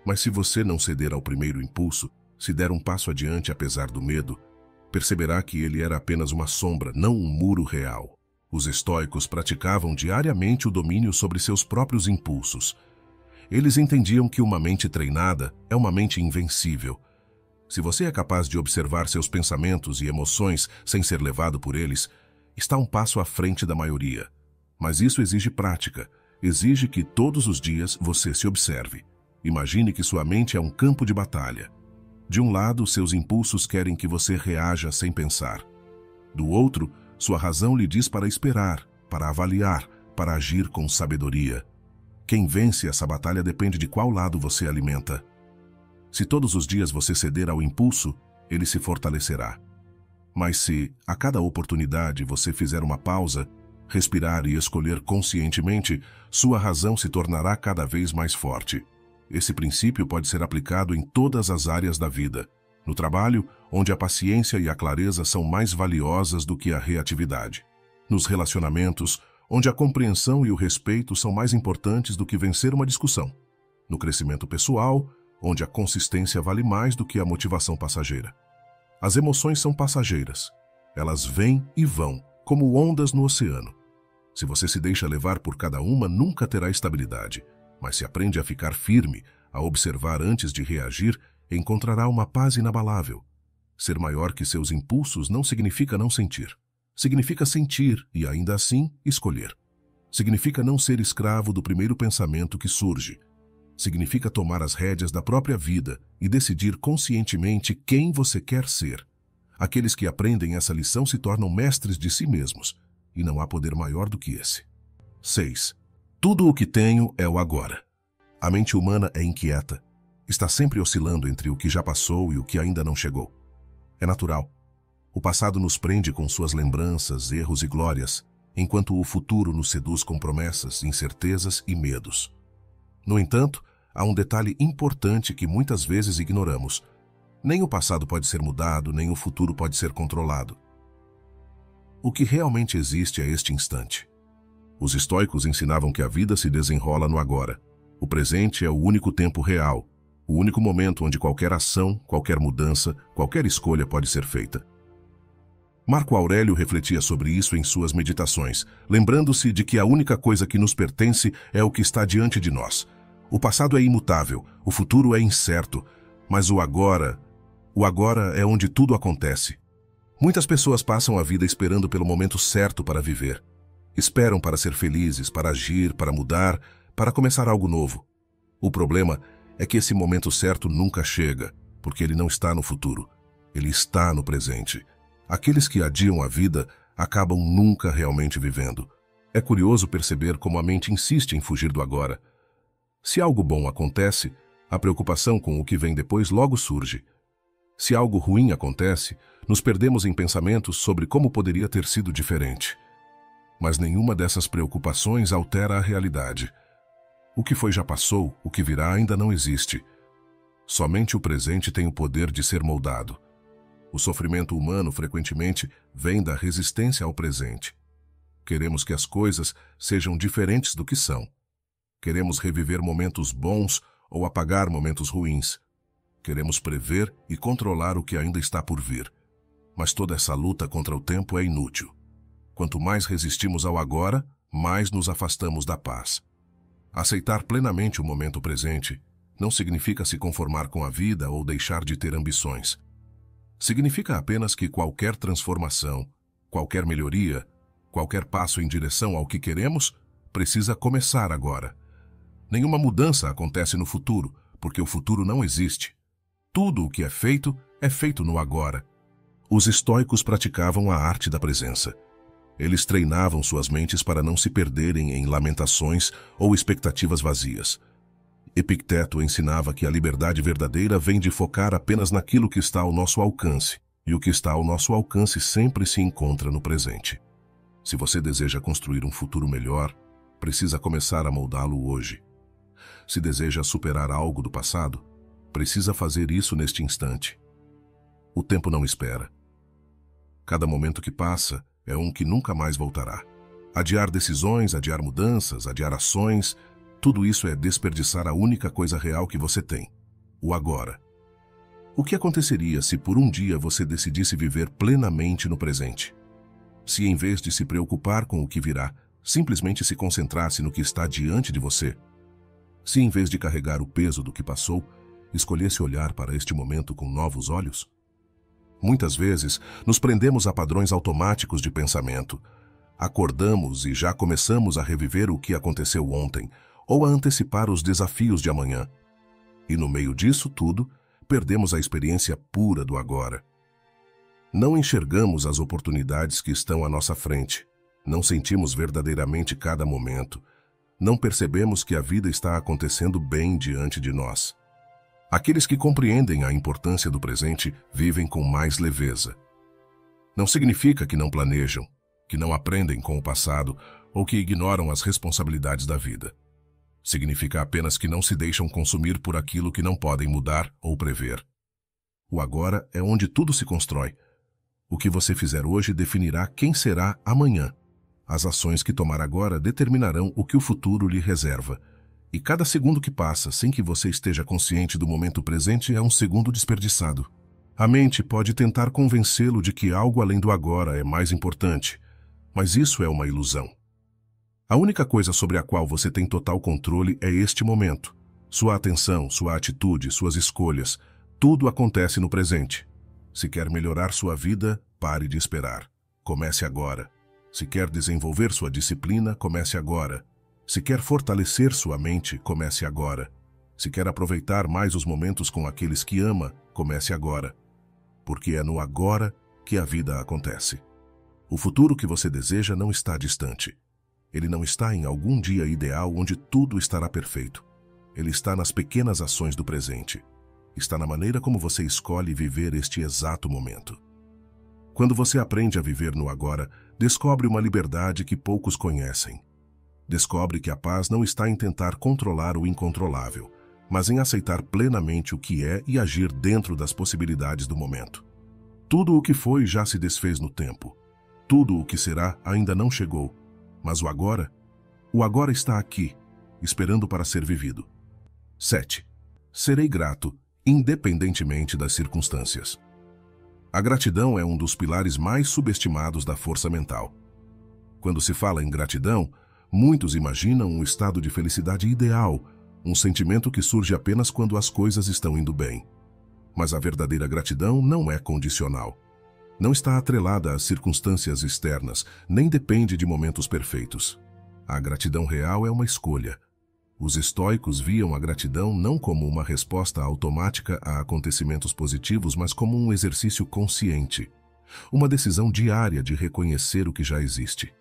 Mas se você não ceder ao primeiro impulso, se der um passo adiante apesar do medo, perceberá que ele era apenas uma sombra, não um muro real. Os estoicos praticavam diariamente o domínio sobre seus próprios impulsos. Eles entendiam que uma mente treinada é uma mente invencível. Se você é capaz de observar seus pensamentos e emoções sem ser levado por eles, está um passo à frente da maioria. Mas isso exige prática, exige que todos os dias você se observe. Imagine que sua mente é um campo de batalha. De um lado, seus impulsos querem que você reaja sem pensar. Do outro, sua razão lhe diz para esperar, para avaliar, para agir com sabedoria. Quem vence essa batalha depende de qual lado você alimenta. Se todos os dias você ceder ao impulso, ele se fortalecerá. Mas se, a cada oportunidade, você fizer uma pausa, respirar e escolher conscientemente, sua razão se tornará cada vez mais forte. Esse princípio pode ser aplicado em todas as áreas da vida. No trabalho, onde a paciência e a clareza são mais valiosas do que a reatividade. Nos relacionamentos, onde a compreensão e o respeito são mais importantes do que vencer uma discussão. No crescimento pessoal, onde a consistência vale mais do que a motivação passageira. As emoções são passageiras. Elas vêm e vão, como ondas no oceano. Se você se deixa levar por cada uma, nunca terá estabilidade. Mas se aprende a ficar firme, a observar antes de reagir, encontrará uma paz inabalável. Ser maior que seus impulsos não significa não sentir. Significa sentir e, ainda assim, escolher. Significa não ser escravo do primeiro pensamento que surge. Significa tomar as rédeas da própria vida e decidir conscientemente quem você quer ser. Aqueles que aprendem essa lição se tornam mestres de si mesmos, e não há poder maior do que esse. 6. Tudo o que tenho é o agora. A mente humana é inquieta. Está sempre oscilando entre o que já passou e o que ainda não chegou. É natural. O passado nos prende com suas lembranças, erros e glórias, enquanto o futuro nos seduz com promessas, incertezas e medos. No entanto, há um detalhe importante que muitas vezes ignoramos. Nem o passado pode ser mudado, nem o futuro pode ser controlado. O que realmente existe é este instante. Os estoicos ensinavam que a vida se desenrola no agora. O presente é o único tempo real, o único momento onde qualquer ação, qualquer mudança, qualquer escolha pode ser feita. Marco Aurélio refletia sobre isso em suas meditações, lembrando-se de que a única coisa que nos pertence é o que está diante de nós. O passado é imutável, o futuro é incerto, mas o agora é onde tudo acontece. Muitas pessoas passam a vida esperando pelo momento certo para viver. Esperam para ser felizes, para agir, para mudar, para começar algo novo. O problema é que esse momento certo nunca chega, porque ele não está no futuro. Ele está no presente. Aqueles que adiam a vida acabam nunca realmente vivendo. É curioso perceber como a mente insiste em fugir do agora. Se algo bom acontece, a preocupação com o que vem depois logo surge. Se algo ruim acontece, nos perdemos em pensamentos sobre como poderia ter sido diferente. Mas nenhuma dessas preocupações altera a realidade. O que foi já passou, o que virá ainda não existe. Somente o presente tem o poder de ser moldado. O sofrimento humano frequentemente vem da resistência ao presente. Queremos que as coisas sejam diferentes do que são. Queremos reviver momentos bons ou apagar momentos ruins. Queremos prever e controlar o que ainda está por vir. Mas toda essa luta contra o tempo é inútil. Quanto mais resistimos ao agora, mais nos afastamos da paz. Aceitar plenamente o momento presente não significa se conformar com a vida ou deixar de ter ambições. Significa apenas que qualquer transformação, qualquer melhoria, qualquer passo em direção ao que queremos, precisa começar agora. Nenhuma mudança acontece no futuro, porque o futuro não existe. Tudo o que é feito no agora. Os estoicos praticavam a arte da presença. Eles treinavam suas mentes para não se perderem em lamentações ou expectativas vazias. Epicteto ensinava que a liberdade verdadeira vem de focar apenas naquilo que está ao nosso alcance, e o que está ao nosso alcance sempre se encontra no presente. Se você deseja construir um futuro melhor, precisa começar a moldá-lo hoje. Se deseja superar algo do passado, precisa fazer isso neste instante. O tempo não espera. Cada momento que passa é um que nunca mais voltará. Adiar decisões, adiar mudanças, adiar ações, tudo isso é desperdiçar a única coisa real que você tem, o agora. O que aconteceria se por um dia você decidisse viver plenamente no presente? Se em vez de se preocupar com o que virá, simplesmente se concentrasse no que está diante de você? Se em vez de carregar o peso do que passou, escolhesse olhar para este momento com novos olhos? Muitas vezes, nos prendemos a padrões automáticos de pensamento. Acordamos e já começamos a reviver o que aconteceu ontem, ou a antecipar os desafios de amanhã. E no meio disso tudo, perdemos a experiência pura do agora. Não enxergamos as oportunidades que estão à nossa frente. Não sentimos verdadeiramente cada momento. Não percebemos que a vida está acontecendo bem diante de nós. Aqueles que compreendem a importância do presente vivem com mais leveza. Não significa que não planejam, que não aprendem com o passado ou que ignoram as responsabilidades da vida. Significa apenas que não se deixam consumir por aquilo que não podem mudar ou prever. O agora é onde tudo se constrói. O que você fizer hoje definirá quem será amanhã. As ações que tomar agora determinarão o que o futuro lhe reserva. E cada segundo que passa sem que você esteja consciente do momento presente é um segundo desperdiçado. A mente pode tentar convencê-lo de que algo além do agora é mais importante, mas isso é uma ilusão. A única coisa sobre a qual você tem total controle é este momento. Sua atenção, sua atitude, suas escolhas, tudo acontece no presente. Se quer melhorar sua vida, pare de esperar. Comece agora. Se quer desenvolver sua disciplina, comece agora. Se quer fortalecer sua mente, comece agora. Se quer aproveitar mais os momentos com aqueles que ama, comece agora. Porque é no agora que a vida acontece. O futuro que você deseja não está distante. Ele não está em algum dia ideal onde tudo estará perfeito. Ele está nas pequenas ações do presente. Está na maneira como você escolhe viver este exato momento. Quando você aprende a viver no agora, descobre uma liberdade que poucos conhecem. Descobre que a paz não está em tentar controlar o incontrolável, mas em aceitar plenamente o que é e agir dentro das possibilidades do momento. Tudo o que foi já se desfez no tempo. Tudo o que será ainda não chegou, mas o agora está aqui, esperando para ser vivido. 7. Serei grato, independentemente das circunstâncias. A gratidão é um dos pilares mais subestimados da força mental. Quando se fala em gratidão, muitos imaginam um estado de felicidade ideal, um sentimento que surge apenas quando as coisas estão indo bem. Mas a verdadeira gratidão não é condicional. Não está atrelada às circunstâncias externas, nem depende de momentos perfeitos. A gratidão real é uma escolha. Os estoicos viam a gratidão não como uma resposta automática a acontecimentos positivos, mas como um exercício consciente. Uma decisão diária de reconhecer o que já existe.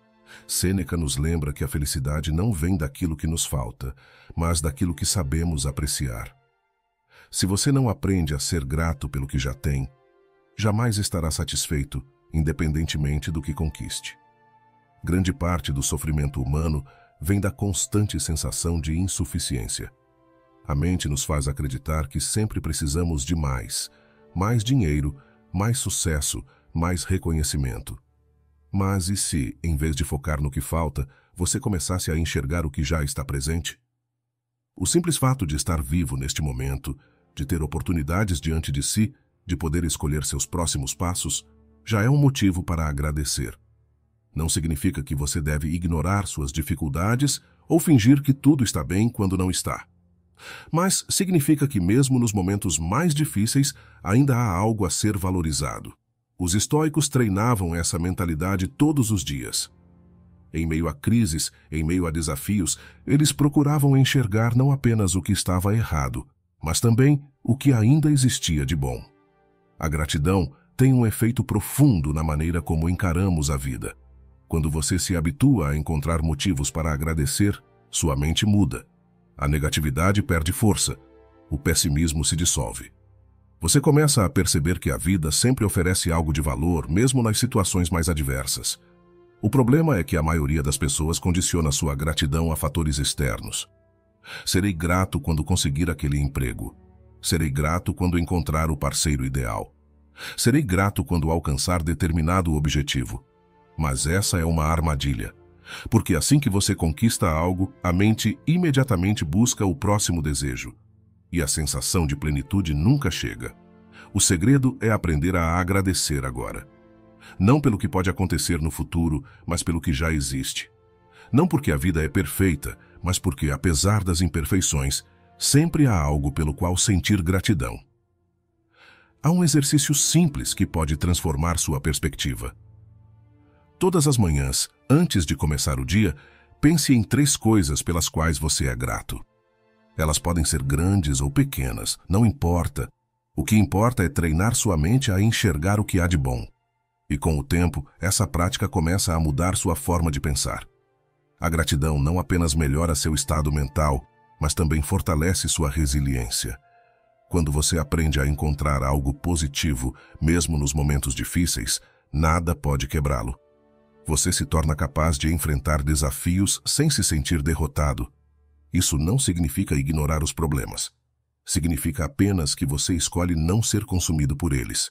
Sêneca nos lembra que a felicidade não vem daquilo que nos falta, mas daquilo que sabemos apreciar. Se você não aprende a ser grato pelo que já tem, jamais estará satisfeito, independentemente do que conquiste. Grande parte do sofrimento humano vem da constante sensação de insuficiência. A mente nos faz acreditar que sempre precisamos de mais dinheiro, mais sucesso, mais reconhecimento. Mas e se, em vez de focar no que falta, você começasse a enxergar o que já está presente? O simples fato de estar vivo neste momento, de ter oportunidades diante de si, de poder escolher seus próximos passos, já é um motivo para agradecer. Não significa que você deve ignorar suas dificuldades ou fingir que tudo está bem quando não está. Mas significa que mesmo nos momentos mais difíceis ainda há algo a ser valorizado. Os estoicos treinavam essa mentalidade todos os dias. Em meio a crises, em meio a desafios, eles procuravam enxergar não apenas o que estava errado, mas também o que ainda existia de bom. A gratidão tem um efeito profundo na maneira como encaramos a vida. Quando você se habitua a encontrar motivos para agradecer, sua mente muda. A negatividade perde força. O pessimismo se dissolve. Você começa a perceber que a vida sempre oferece algo de valor, mesmo nas situações mais adversas. O problema é que a maioria das pessoas condiciona sua gratidão a fatores externos. Serei grato quando conseguir aquele emprego. Serei grato quando encontrar o parceiro ideal. Serei grato quando alcançar determinado objetivo. Mas essa é uma armadilha, porque assim que você conquista algo, a mente imediatamente busca o próximo desejo, e a sensação de plenitude nunca chega. O segredo é aprender a agradecer agora. Não pelo que pode acontecer no futuro, mas pelo que já existe. Não porque a vida é perfeita, mas porque, apesar das imperfeições, sempre há algo pelo qual sentir gratidão. Há um exercício simples que pode transformar sua perspectiva. Todas as manhãs, antes de começar o dia, pense em 3 coisas pelas quais você é grato. Elas podem ser grandes ou pequenas, não importa. O que importa é treinar sua mente a enxergar o que há de bom. E com o tempo, essa prática começa a mudar sua forma de pensar. A gratidão não apenas melhora seu estado mental, mas também fortalece sua resiliência. Quando você aprende a encontrar algo positivo, mesmo nos momentos difíceis, nada pode quebrá-lo. Você se torna capaz de enfrentar desafios sem se sentir derrotado. Isso não significa ignorar os problemas. Significa apenas que você escolhe não ser consumido por eles.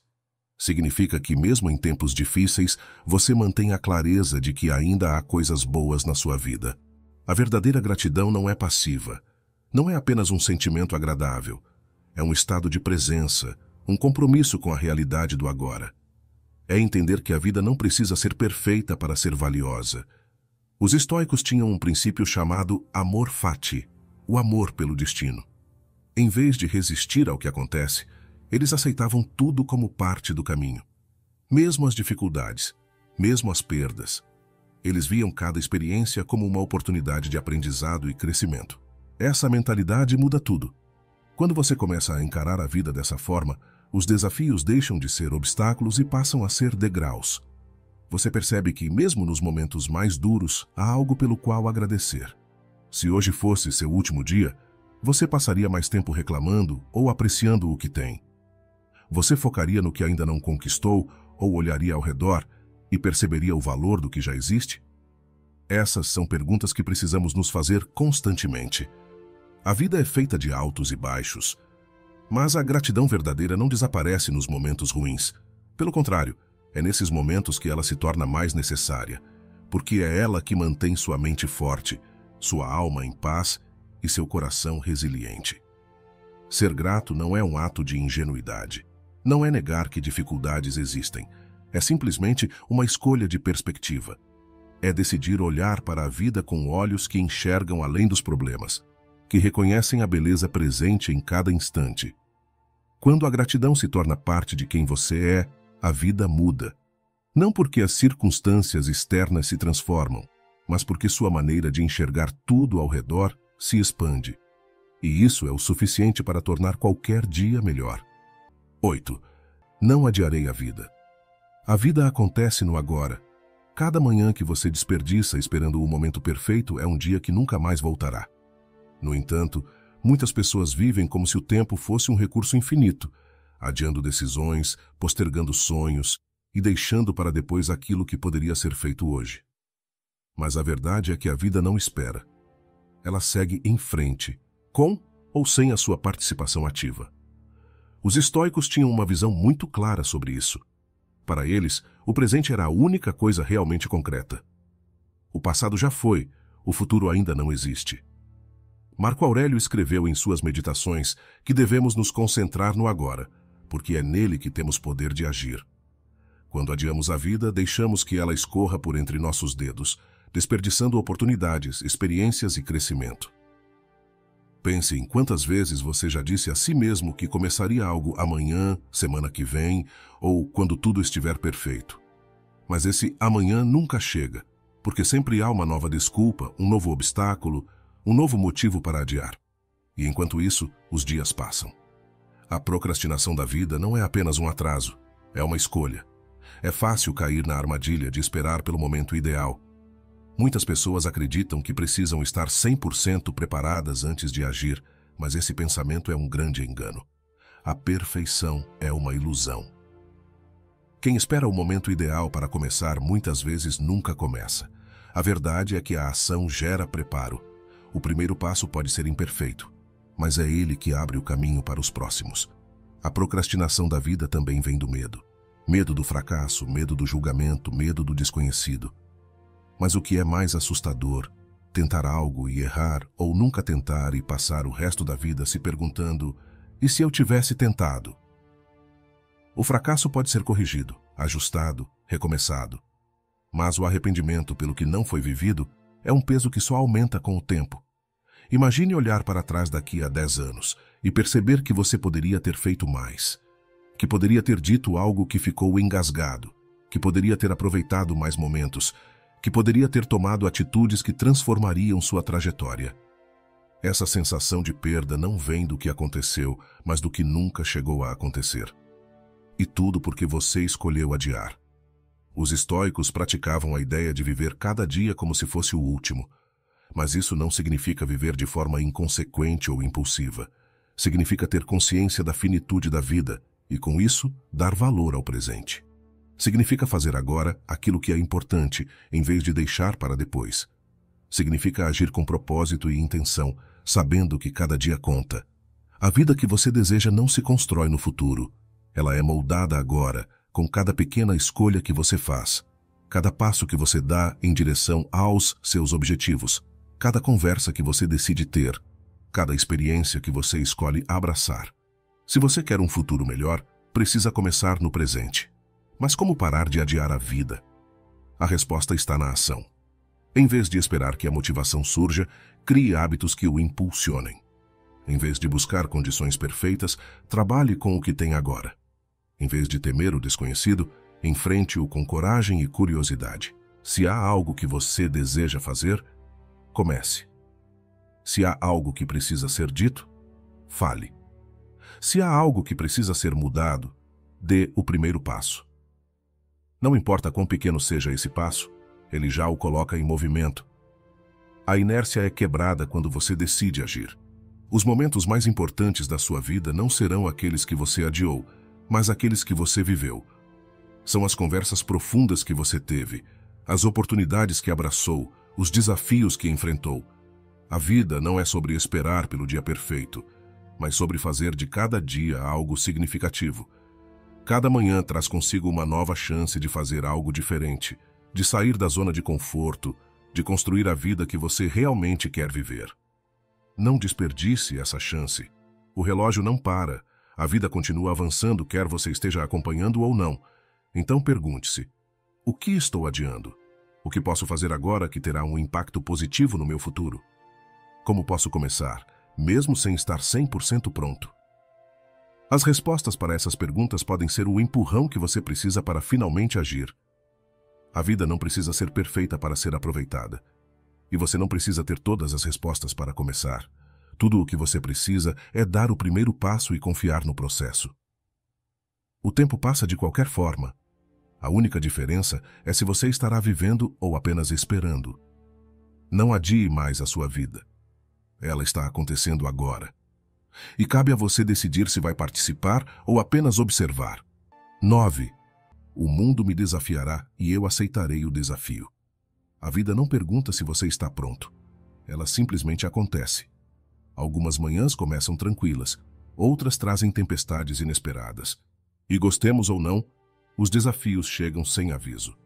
Significa que, mesmo em tempos difíceis, você mantém a clareza de que ainda há coisas boas na sua vida. A verdadeira gratidão não é passiva. Não é apenas um sentimento agradável. É um estado de presença, um compromisso com a realidade do agora. É entender que a vida não precisa ser perfeita para ser valiosa. Os estoicos tinham um princípio chamado amor fati, o amor pelo destino. Em vez de resistir ao que acontece, eles aceitavam tudo como parte do caminho. Mesmo as dificuldades, mesmo as perdas. Eles viam cada experiência como uma oportunidade de aprendizado e crescimento. Essa mentalidade muda tudo. Quando você começa a encarar a vida dessa forma, os desafios deixam de ser obstáculos e passam a ser degraus. Você percebe que, mesmo nos momentos mais duros, há algo pelo qual agradecer. Se hoje fosse seu último dia, você passaria mais tempo reclamando ou apreciando o que tem. Você focaria no que ainda não conquistou ou olharia ao redor e perceberia o valor do que já existe? Essas são perguntas que precisamos nos fazer constantemente. A vida é feita de altos e baixos, mas a gratidão verdadeira não desaparece nos momentos ruins. Pelo contrário, é nesses momentos que ela se torna mais necessária, porque é ela que mantém sua mente forte, sua alma em paz e seu coração resiliente. Ser grato não é um ato de ingenuidade. Não é negar que dificuldades existem. É simplesmente uma escolha de perspectiva. É decidir olhar para a vida com olhos que enxergam além dos problemas, que reconhecem a beleza presente em cada instante. Quando a gratidão se torna parte de quem você é, a vida muda. Não porque as circunstâncias externas se transformam, mas porque sua maneira de enxergar tudo ao redor se expande. E isso é o suficiente para tornar qualquer dia melhor. 8. Não adiarei a vida. A vida acontece no agora. Cada manhã que você desperdiça esperando o momento perfeito é um dia que nunca mais voltará. No entanto, muitas pessoas vivem como se o tempo fosse um recurso infinito, adiando decisões, postergando sonhos e deixando para depois aquilo que poderia ser feito hoje. Mas a verdade é que a vida não espera. Ela segue em frente, com ou sem a sua participação ativa. Os estoicos tinham uma visão muito clara sobre isso. Para eles, o presente era a única coisa realmente concreta. O passado já foi, o futuro ainda não existe. Marco Aurélio escreveu em suas meditações que devemos nos concentrar no agora, porque é nele que temos poder de agir. Quando adiamos a vida, deixamos que ela escorra por entre nossos dedos, desperdiçando oportunidades, experiências e crescimento. Pense em quantas vezes você já disse a si mesmo que começaria algo amanhã, semana que vem, ou quando tudo estiver perfeito. Mas esse amanhã nunca chega, porque sempre há uma nova desculpa, um novo obstáculo, um novo motivo para adiar. E enquanto isso, os dias passam. A procrastinação da vida não é apenas um atraso, é uma escolha. É fácil cair na armadilha de esperar pelo momento ideal. Muitas pessoas acreditam que precisam estar 100% preparadas antes de agir, mas esse pensamento é um grande engano. A perfeição é uma ilusão. Quem espera o momento ideal para começar muitas vezes nunca começa. A verdade é que a ação gera preparo. O primeiro passo pode ser imperfeito, mas é ele que abre o caminho para os próximos. A procrastinação da vida também vem do medo. Medo do fracasso, medo do julgamento, medo do desconhecido. Mas o que é mais assustador, tentar algo e errar, ou nunca tentar e passar o resto da vida se perguntando: e se eu tivesse tentado? O fracasso pode ser corrigido, ajustado, recomeçado. Mas o arrependimento pelo que não foi vivido é um peso que só aumenta com o tempo. Imagine olhar para trás daqui a 10 anos e perceber que você poderia ter feito mais, que poderia ter dito algo que ficou engasgado, que poderia ter aproveitado mais momentos, que poderia ter tomado atitudes que transformariam sua trajetória. Essa sensação de perda não vem do que aconteceu, mas do que nunca chegou a acontecer. E tudo porque você escolheu adiar. Os estoicos praticavam a ideia de viver cada dia como se fosse o último. Mas isso não significa viver de forma inconsequente ou impulsiva. Significa ter consciência da finitude da vida e, com isso, dar valor ao presente. Significa fazer agora aquilo que é importante, em vez de deixar para depois. Significa agir com propósito e intenção, sabendo que cada dia conta. A vida que você deseja não se constrói no futuro. Ela é moldada agora, com cada pequena escolha que você faz, cada passo que você dá em direção aos seus objetivos, cada conversa que você decide ter, cada experiência que você escolhe abraçar. Se você quer um futuro melhor, precisa começar no presente. Mas como parar de adiar a vida? A resposta está na ação. Em vez de esperar que a motivação surja, crie hábitos que o impulsionem. Em vez de buscar condições perfeitas, trabalhe com o que tem agora. Em vez de temer o desconhecido, enfrente-o com coragem e curiosidade. Se há algo que você deseja fazer, comece. Se há algo que precisa ser dito, fale. Se há algo que precisa ser mudado, dê o primeiro passo. Não importa quão pequeno seja esse passo, ele já o coloca em movimento. A inércia é quebrada quando você decide agir. Os momentos mais importantes da sua vida não serão aqueles que você adiou, mas aqueles que você viveu. São as conversas profundas que você teve, as oportunidades que abraçou, os desafios que enfrentou. A vida não é sobre esperar pelo dia perfeito, mas sobre fazer de cada dia algo significativo. Cada manhã traz consigo uma nova chance de fazer algo diferente, de sair da zona de conforto, de construir a vida que você realmente quer viver. Não desperdice essa chance. O relógio não para. A vida continua avançando, quer você esteja acompanhando ou não. Então pergunte-se: o que estou adiando? O que posso fazer agora que terá um impacto positivo no meu futuro? Como posso começar, mesmo sem estar 100% pronto? As respostas para essas perguntas podem ser o empurrão que você precisa para finalmente agir. A vida não precisa ser perfeita para ser aproveitada. E você não precisa ter todas as respostas para começar. Tudo o que você precisa é dar o primeiro passo e confiar no processo. O tempo passa de qualquer forma. A única diferença é se você estará vivendo ou apenas esperando. Não adie mais a sua vida. Ela está acontecendo agora. E cabe a você decidir se vai participar ou apenas observar. 9. O mundo me desafiará e eu aceitarei o desafio. A vida não pergunta se você está pronto. Ela simplesmente acontece. Algumas manhãs começam tranquilas, outras trazem tempestades inesperadas. E gostemos ou não, os desafios chegam sem aviso.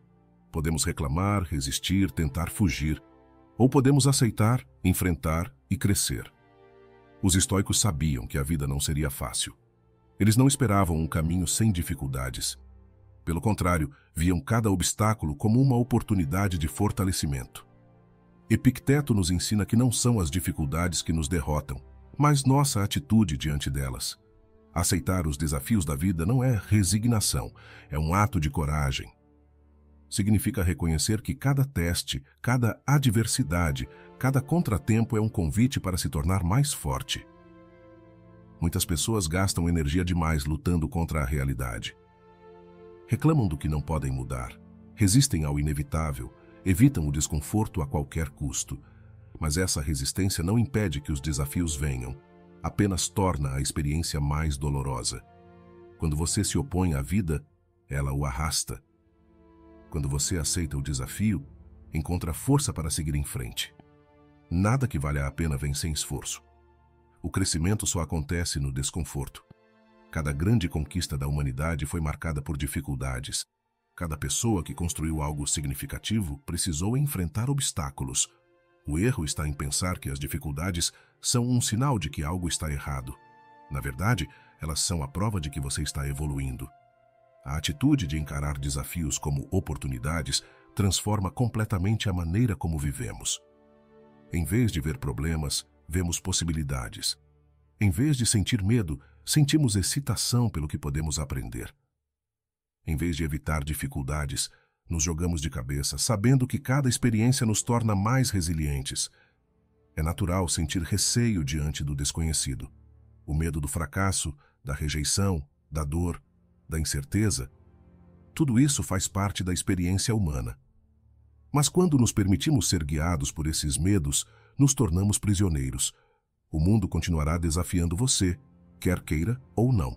Podemos reclamar, resistir, tentar fugir, ou podemos aceitar, enfrentar e crescer. Os estoicos sabiam que a vida não seria fácil. Eles não esperavam um caminho sem dificuldades. Pelo contrário, viam cada obstáculo como uma oportunidade de fortalecimento. Epicteto nos ensina que não são as dificuldades que nos derrotam, mas nossa atitude diante delas. Aceitar os desafios da vida não é resignação, é um ato de coragem. Significa reconhecer que cada teste, cada adversidade, cada contratempo é um convite para se tornar mais forte. Muitas pessoas gastam energia demais lutando contra a realidade. Reclamam do que não podem mudar, resistem ao inevitável, evitam o desconforto a qualquer custo. Mas essa resistência não impede que os desafios venham, apenas torna a experiência mais dolorosa. Quando você se opõe à vida, ela o arrasta. Quando você aceita o desafio, encontra força para seguir em frente. Nada que valha a pena vem sem esforço. O crescimento só acontece no desconforto. Cada grande conquista da humanidade foi marcada por dificuldades. Cada pessoa que construiu algo significativo precisou enfrentar obstáculos. O erro está em pensar que as dificuldades são um sinal de que algo está errado. Na verdade, elas são a prova de que você está evoluindo. A atitude de encarar desafios como oportunidades transforma completamente a maneira como vivemos. Em vez de ver problemas, vemos possibilidades. Em vez de sentir medo, sentimos excitação pelo que podemos aprender. Em vez de evitar dificuldades, nos jogamos de cabeça, sabendo que cada experiência nos torna mais resilientes. É natural sentir receio diante do desconhecido. O medo do fracasso, da rejeição, da dor, da incerteza. Tudo isso faz parte da experiência humana. Mas quando nos permitimos ser guiados por esses medos, nos tornamos prisioneiros. O mundo continuará desafiando você, quer queira ou não.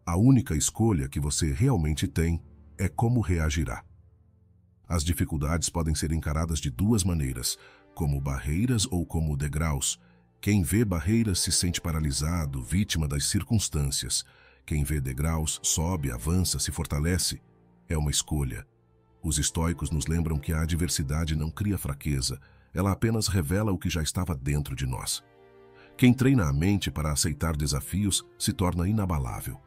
A única escolha que você realmente tem é como reagirá. As dificuldades podem ser encaradas de duas maneiras, como barreiras ou como degraus. Quem vê barreiras se sente paralisado, vítima das circunstâncias. Quem vê degraus sobe, avança, se fortalece. É uma escolha. Os estoicos nos lembram que a adversidade não cria fraqueza, ela apenas revela o que já estava dentro de nós. Quem treina a mente para aceitar desafios se torna inabalável.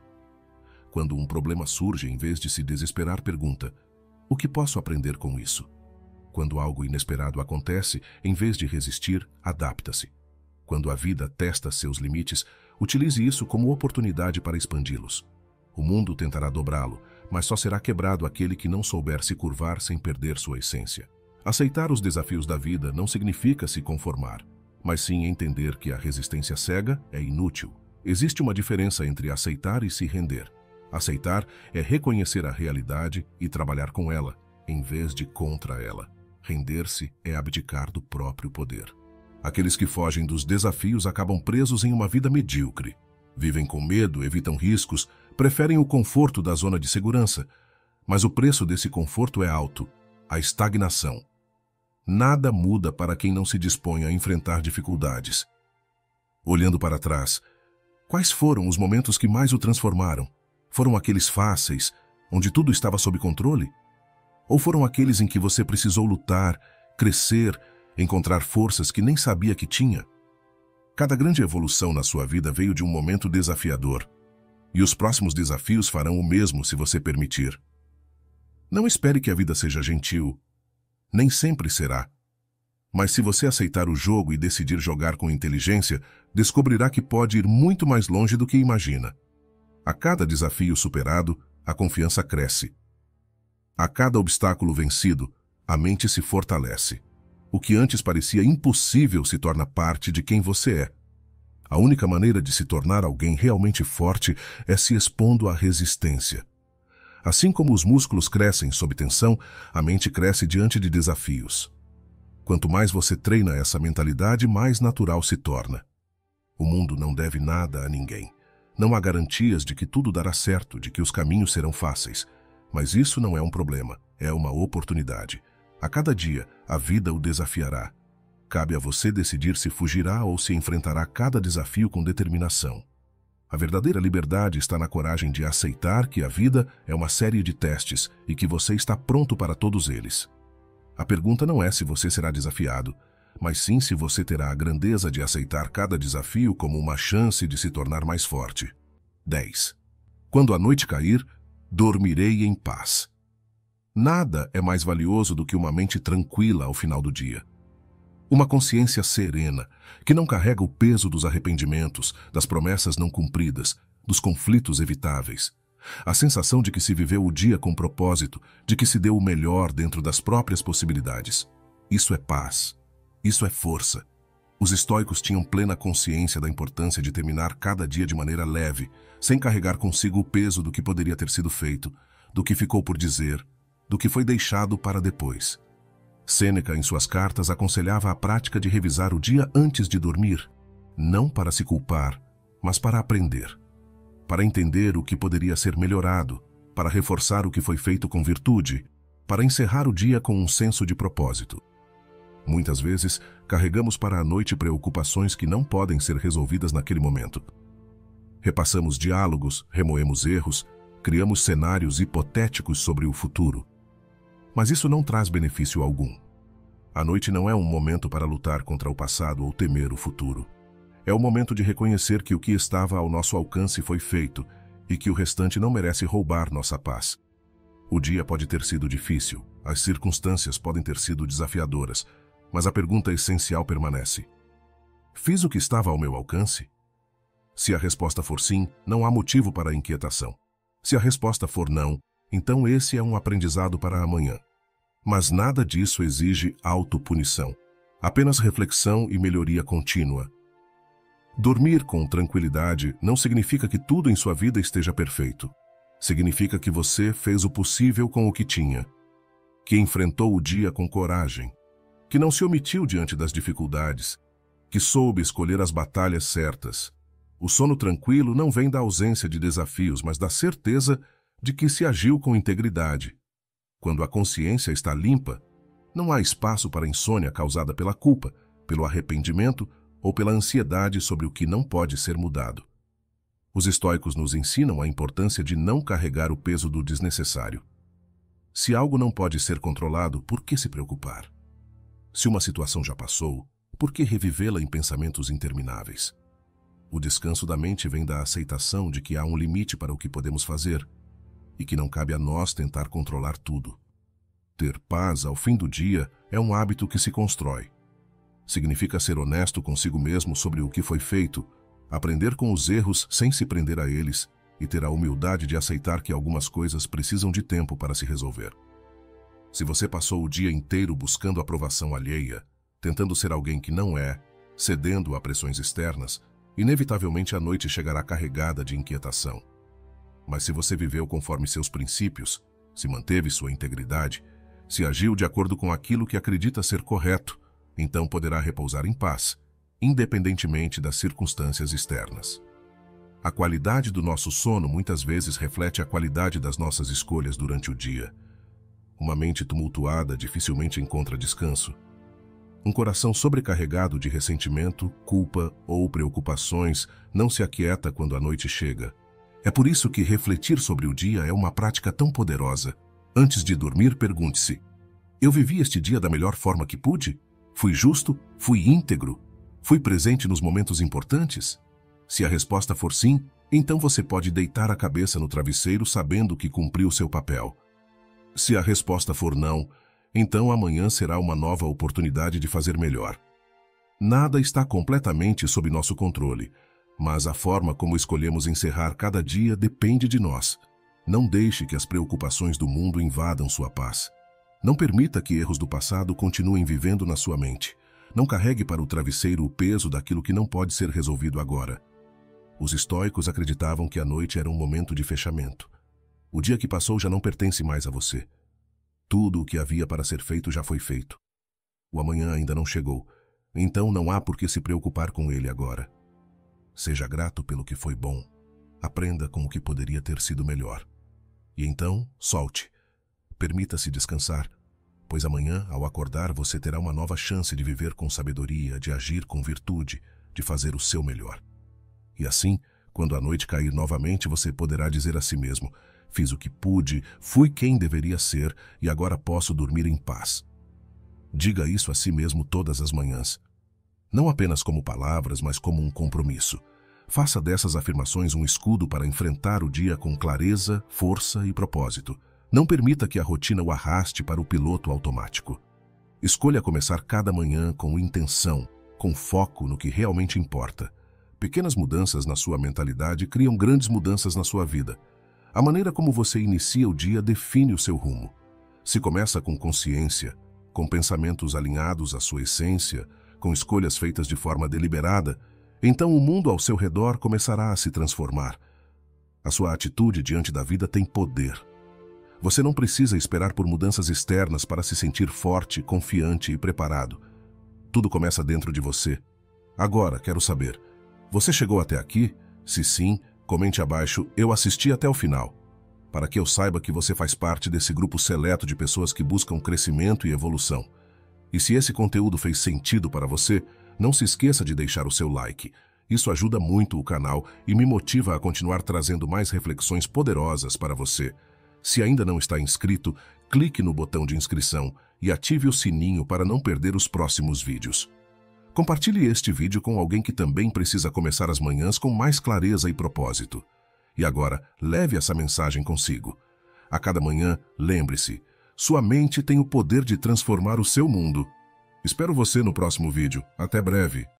Quando um problema surge, em vez de se desesperar, pergunta: o que posso aprender com isso? Quando algo inesperado acontece, em vez de resistir, adapta-se. Quando a vida testa seus limites, utilize isso como oportunidade para expandi-los. O mundo tentará dobrá-lo, mas só será quebrado aquele que não souber se curvar sem perder sua essência. Aceitar os desafios da vida não significa se conformar, mas sim entender que a resistência cega é inútil. Existe uma diferença entre aceitar e se render. Aceitar é reconhecer a realidade e trabalhar com ela, em vez de contra ela. Render-se é abdicar do próprio poder. Aqueles que fogem dos desafios acabam presos em uma vida medíocre. Vivem com medo, evitam riscos, preferem o conforto da zona de segurança. Mas o preço desse conforto é alto: a estagnação. Nada muda para quem não se dispõe a enfrentar dificuldades. Olhando para trás, quais foram os momentos que mais o transformaram? Foram aqueles fáceis, onde tudo estava sob controle? Ou foram aqueles em que você precisou lutar, crescer, encontrar forças que nem sabia que tinha? Cada grande evolução na sua vida veio de um momento desafiador. E os próximos desafios farão o mesmo se você permitir. Não espere que a vida seja gentil. Nem sempre será. Mas se você aceitar o jogo e decidir jogar com inteligência, descobrirá que pode ir muito mais longe do que imagina. A cada desafio superado, a confiança cresce. A cada obstáculo vencido, a mente se fortalece. O que antes parecia impossível se torna parte de quem você é. A única maneira de se tornar alguém realmente forte é se expondo à resistência. Assim como os músculos crescem sob tensão, a mente cresce diante de desafios. Quanto mais você treina essa mentalidade, mais natural se torna. O mundo não deve nada a ninguém. Não há garantias de que tudo dará certo, de que os caminhos serão fáceis. Mas isso não é um problema, é uma oportunidade. A cada dia, a vida o desafiará. Cabe a você decidir se fugirá ou se enfrentará cada desafio com determinação. A verdadeira liberdade está na coragem de aceitar que a vida é uma série de testes e que você está pronto para todos eles. A pergunta não é se você será desafiado, mas sim se você terá a grandeza de aceitar cada desafio como uma chance de se tornar mais forte. 10. Quando a noite cair, dormirei em paz. Nada é mais valioso do que uma mente tranquila ao final do dia. Uma consciência serena, que não carrega o peso dos arrependimentos, das promessas não cumpridas, dos conflitos evitáveis. A sensação de que se viveu o dia com propósito, de que se deu o melhor dentro das próprias possibilidades. Isso é paz. Isso é força. Os estoicos tinham plena consciência da importância de terminar cada dia de maneira leve, sem carregar consigo o peso do que poderia ter sido feito, do que ficou por dizer, do que foi deixado para depois. Sêneca, em suas cartas, aconselhava a prática de revisar o dia antes de dormir, não para se culpar, mas para aprender, para entender o que poderia ser melhorado, para reforçar o que foi feito com virtude, para encerrar o dia com um senso de propósito. Muitas vezes, carregamos para a noite preocupações que não podem ser resolvidas naquele momento. Repassamos diálogos, remoemos erros, criamos cenários hipotéticos sobre o futuro. Mas isso não traz benefício algum. A noite não é um momento para lutar contra o passado ou temer o futuro. É o momento de reconhecer que o que estava ao nosso alcance foi feito e que o restante não merece roubar nossa paz. O dia pode ter sido difícil, as circunstâncias podem ter sido desafiadoras, mas a pergunta essencial permanece: fiz o que estava ao meu alcance? Se a resposta for sim, não há motivo para a inquietação. Se a resposta for não, então esse é um aprendizado para amanhã. Mas nada disso exige autopunição, apenas reflexão e melhoria contínua. Dormir com tranquilidade não significa que tudo em sua vida esteja perfeito. Significa que você fez o possível com o que tinha, que enfrentou o dia com coragem, que não se omitiu diante das dificuldades, que soube escolher as batalhas certas. O sono tranquilo não vem da ausência de desafios, mas da certeza de que se agiu com integridade. Quando a consciência está limpa, não há espaço para a insônia causada pela culpa, pelo arrependimento ou pela ansiedade sobre o que não pode ser mudado. Os estoicos nos ensinam a importância de não carregar o peso do desnecessário. Se algo não pode ser controlado, por que se preocupar? Se uma situação já passou, por que revivê-la em pensamentos intermináveis? O descanso da mente vem da aceitação de que há um limite para o que podemos fazer e que não cabe a nós tentar controlar tudo. Ter paz ao fim do dia é um hábito que se constrói. Significa ser honesto consigo mesmo sobre o que foi feito, aprender com os erros sem se prender a eles e ter a humildade de aceitar que algumas coisas precisam de tempo para se resolver. Se você passou o dia inteiro buscando aprovação alheia, tentando ser alguém que não é, cedendo a pressões externas, inevitavelmente a noite chegará carregada de inquietação. Mas se você viveu conforme seus princípios, se manteve sua integridade, se agiu de acordo com aquilo que acredita ser correto, então poderá repousar em paz, independentemente das circunstâncias externas. A qualidade do nosso sono muitas vezes reflete a qualidade das nossas escolhas durante o dia. Uma mente tumultuada dificilmente encontra descanso. Um coração sobrecarregado de ressentimento, culpa ou preocupações não se aquieta quando a noite chega. É por isso que refletir sobre o dia é uma prática tão poderosa. Antes de dormir, pergunte-se: eu vivi este dia da melhor forma que pude? Fui justo? Fui íntegro? Fui presente nos momentos importantes? Se a resposta for sim, então você pode deitar a cabeça no travesseiro sabendo que cumpriu seu papel. Se a resposta for não, então amanhã será uma nova oportunidade de fazer melhor. Nada está completamente sob nosso controle, mas a forma como escolhemos encerrar cada dia depende de nós. Não deixe que as preocupações do mundo invadam sua paz. Não permita que erros do passado continuem vivendo na sua mente. Não carregue para o travesseiro o peso daquilo que não pode ser resolvido agora. Os estoicos acreditavam que a noite era um momento de fechamento. O dia que passou já não pertence mais a você. Tudo o que havia para ser feito já foi feito. O amanhã ainda não chegou, então não há por que se preocupar com ele agora. Seja grato pelo que foi bom. Aprenda com o que poderia ter sido melhor. E então, solte. Permita-se descansar, pois amanhã, ao acordar, você terá uma nova chance de viver com sabedoria, de agir com virtude, de fazer o seu melhor. E assim, quando a noite cair novamente, você poderá dizer a si mesmo: fiz o que pude, fui quem deveria ser e agora posso dormir em paz. Diga isso a si mesmo todas as manhãs. Não apenas como palavras, mas como um compromisso. Faça dessas afirmações um escudo para enfrentar o dia com clareza, força e propósito. Não permita que a rotina o arraste para o piloto automático. Escolha começar cada manhã com intenção, com foco no que realmente importa. Pequenas mudanças na sua mentalidade criam grandes mudanças na sua vida. A maneira como você inicia o dia define o seu rumo. Se começa com consciência, com pensamentos alinhados à sua essência, com escolhas feitas de forma deliberada, então o mundo ao seu redor começará a se transformar. A sua atitude diante da vida tem poder. Você não precisa esperar por mudanças externas para se sentir forte, confiante e preparado. Tudo começa dentro de você. Agora, quero saber, você chegou até aqui? Se sim, comente abaixo: eu assisti até o final, para que eu saiba que você faz parte desse grupo seleto de pessoas que buscam crescimento e evolução. E se esse conteúdo fez sentido para você, não se esqueça de deixar o seu like. Isso ajuda muito o canal e me motiva a continuar trazendo mais reflexões poderosas para você. Se ainda não está inscrito, clique no botão de inscrição e ative o sininho para não perder os próximos vídeos. Compartilhe este vídeo com alguém que também precisa começar as manhãs com mais clareza e propósito. E agora, leve essa mensagem consigo. A cada manhã, lembre-se, sua mente tem o poder de transformar o seu mundo. Espero você no próximo vídeo. Até breve.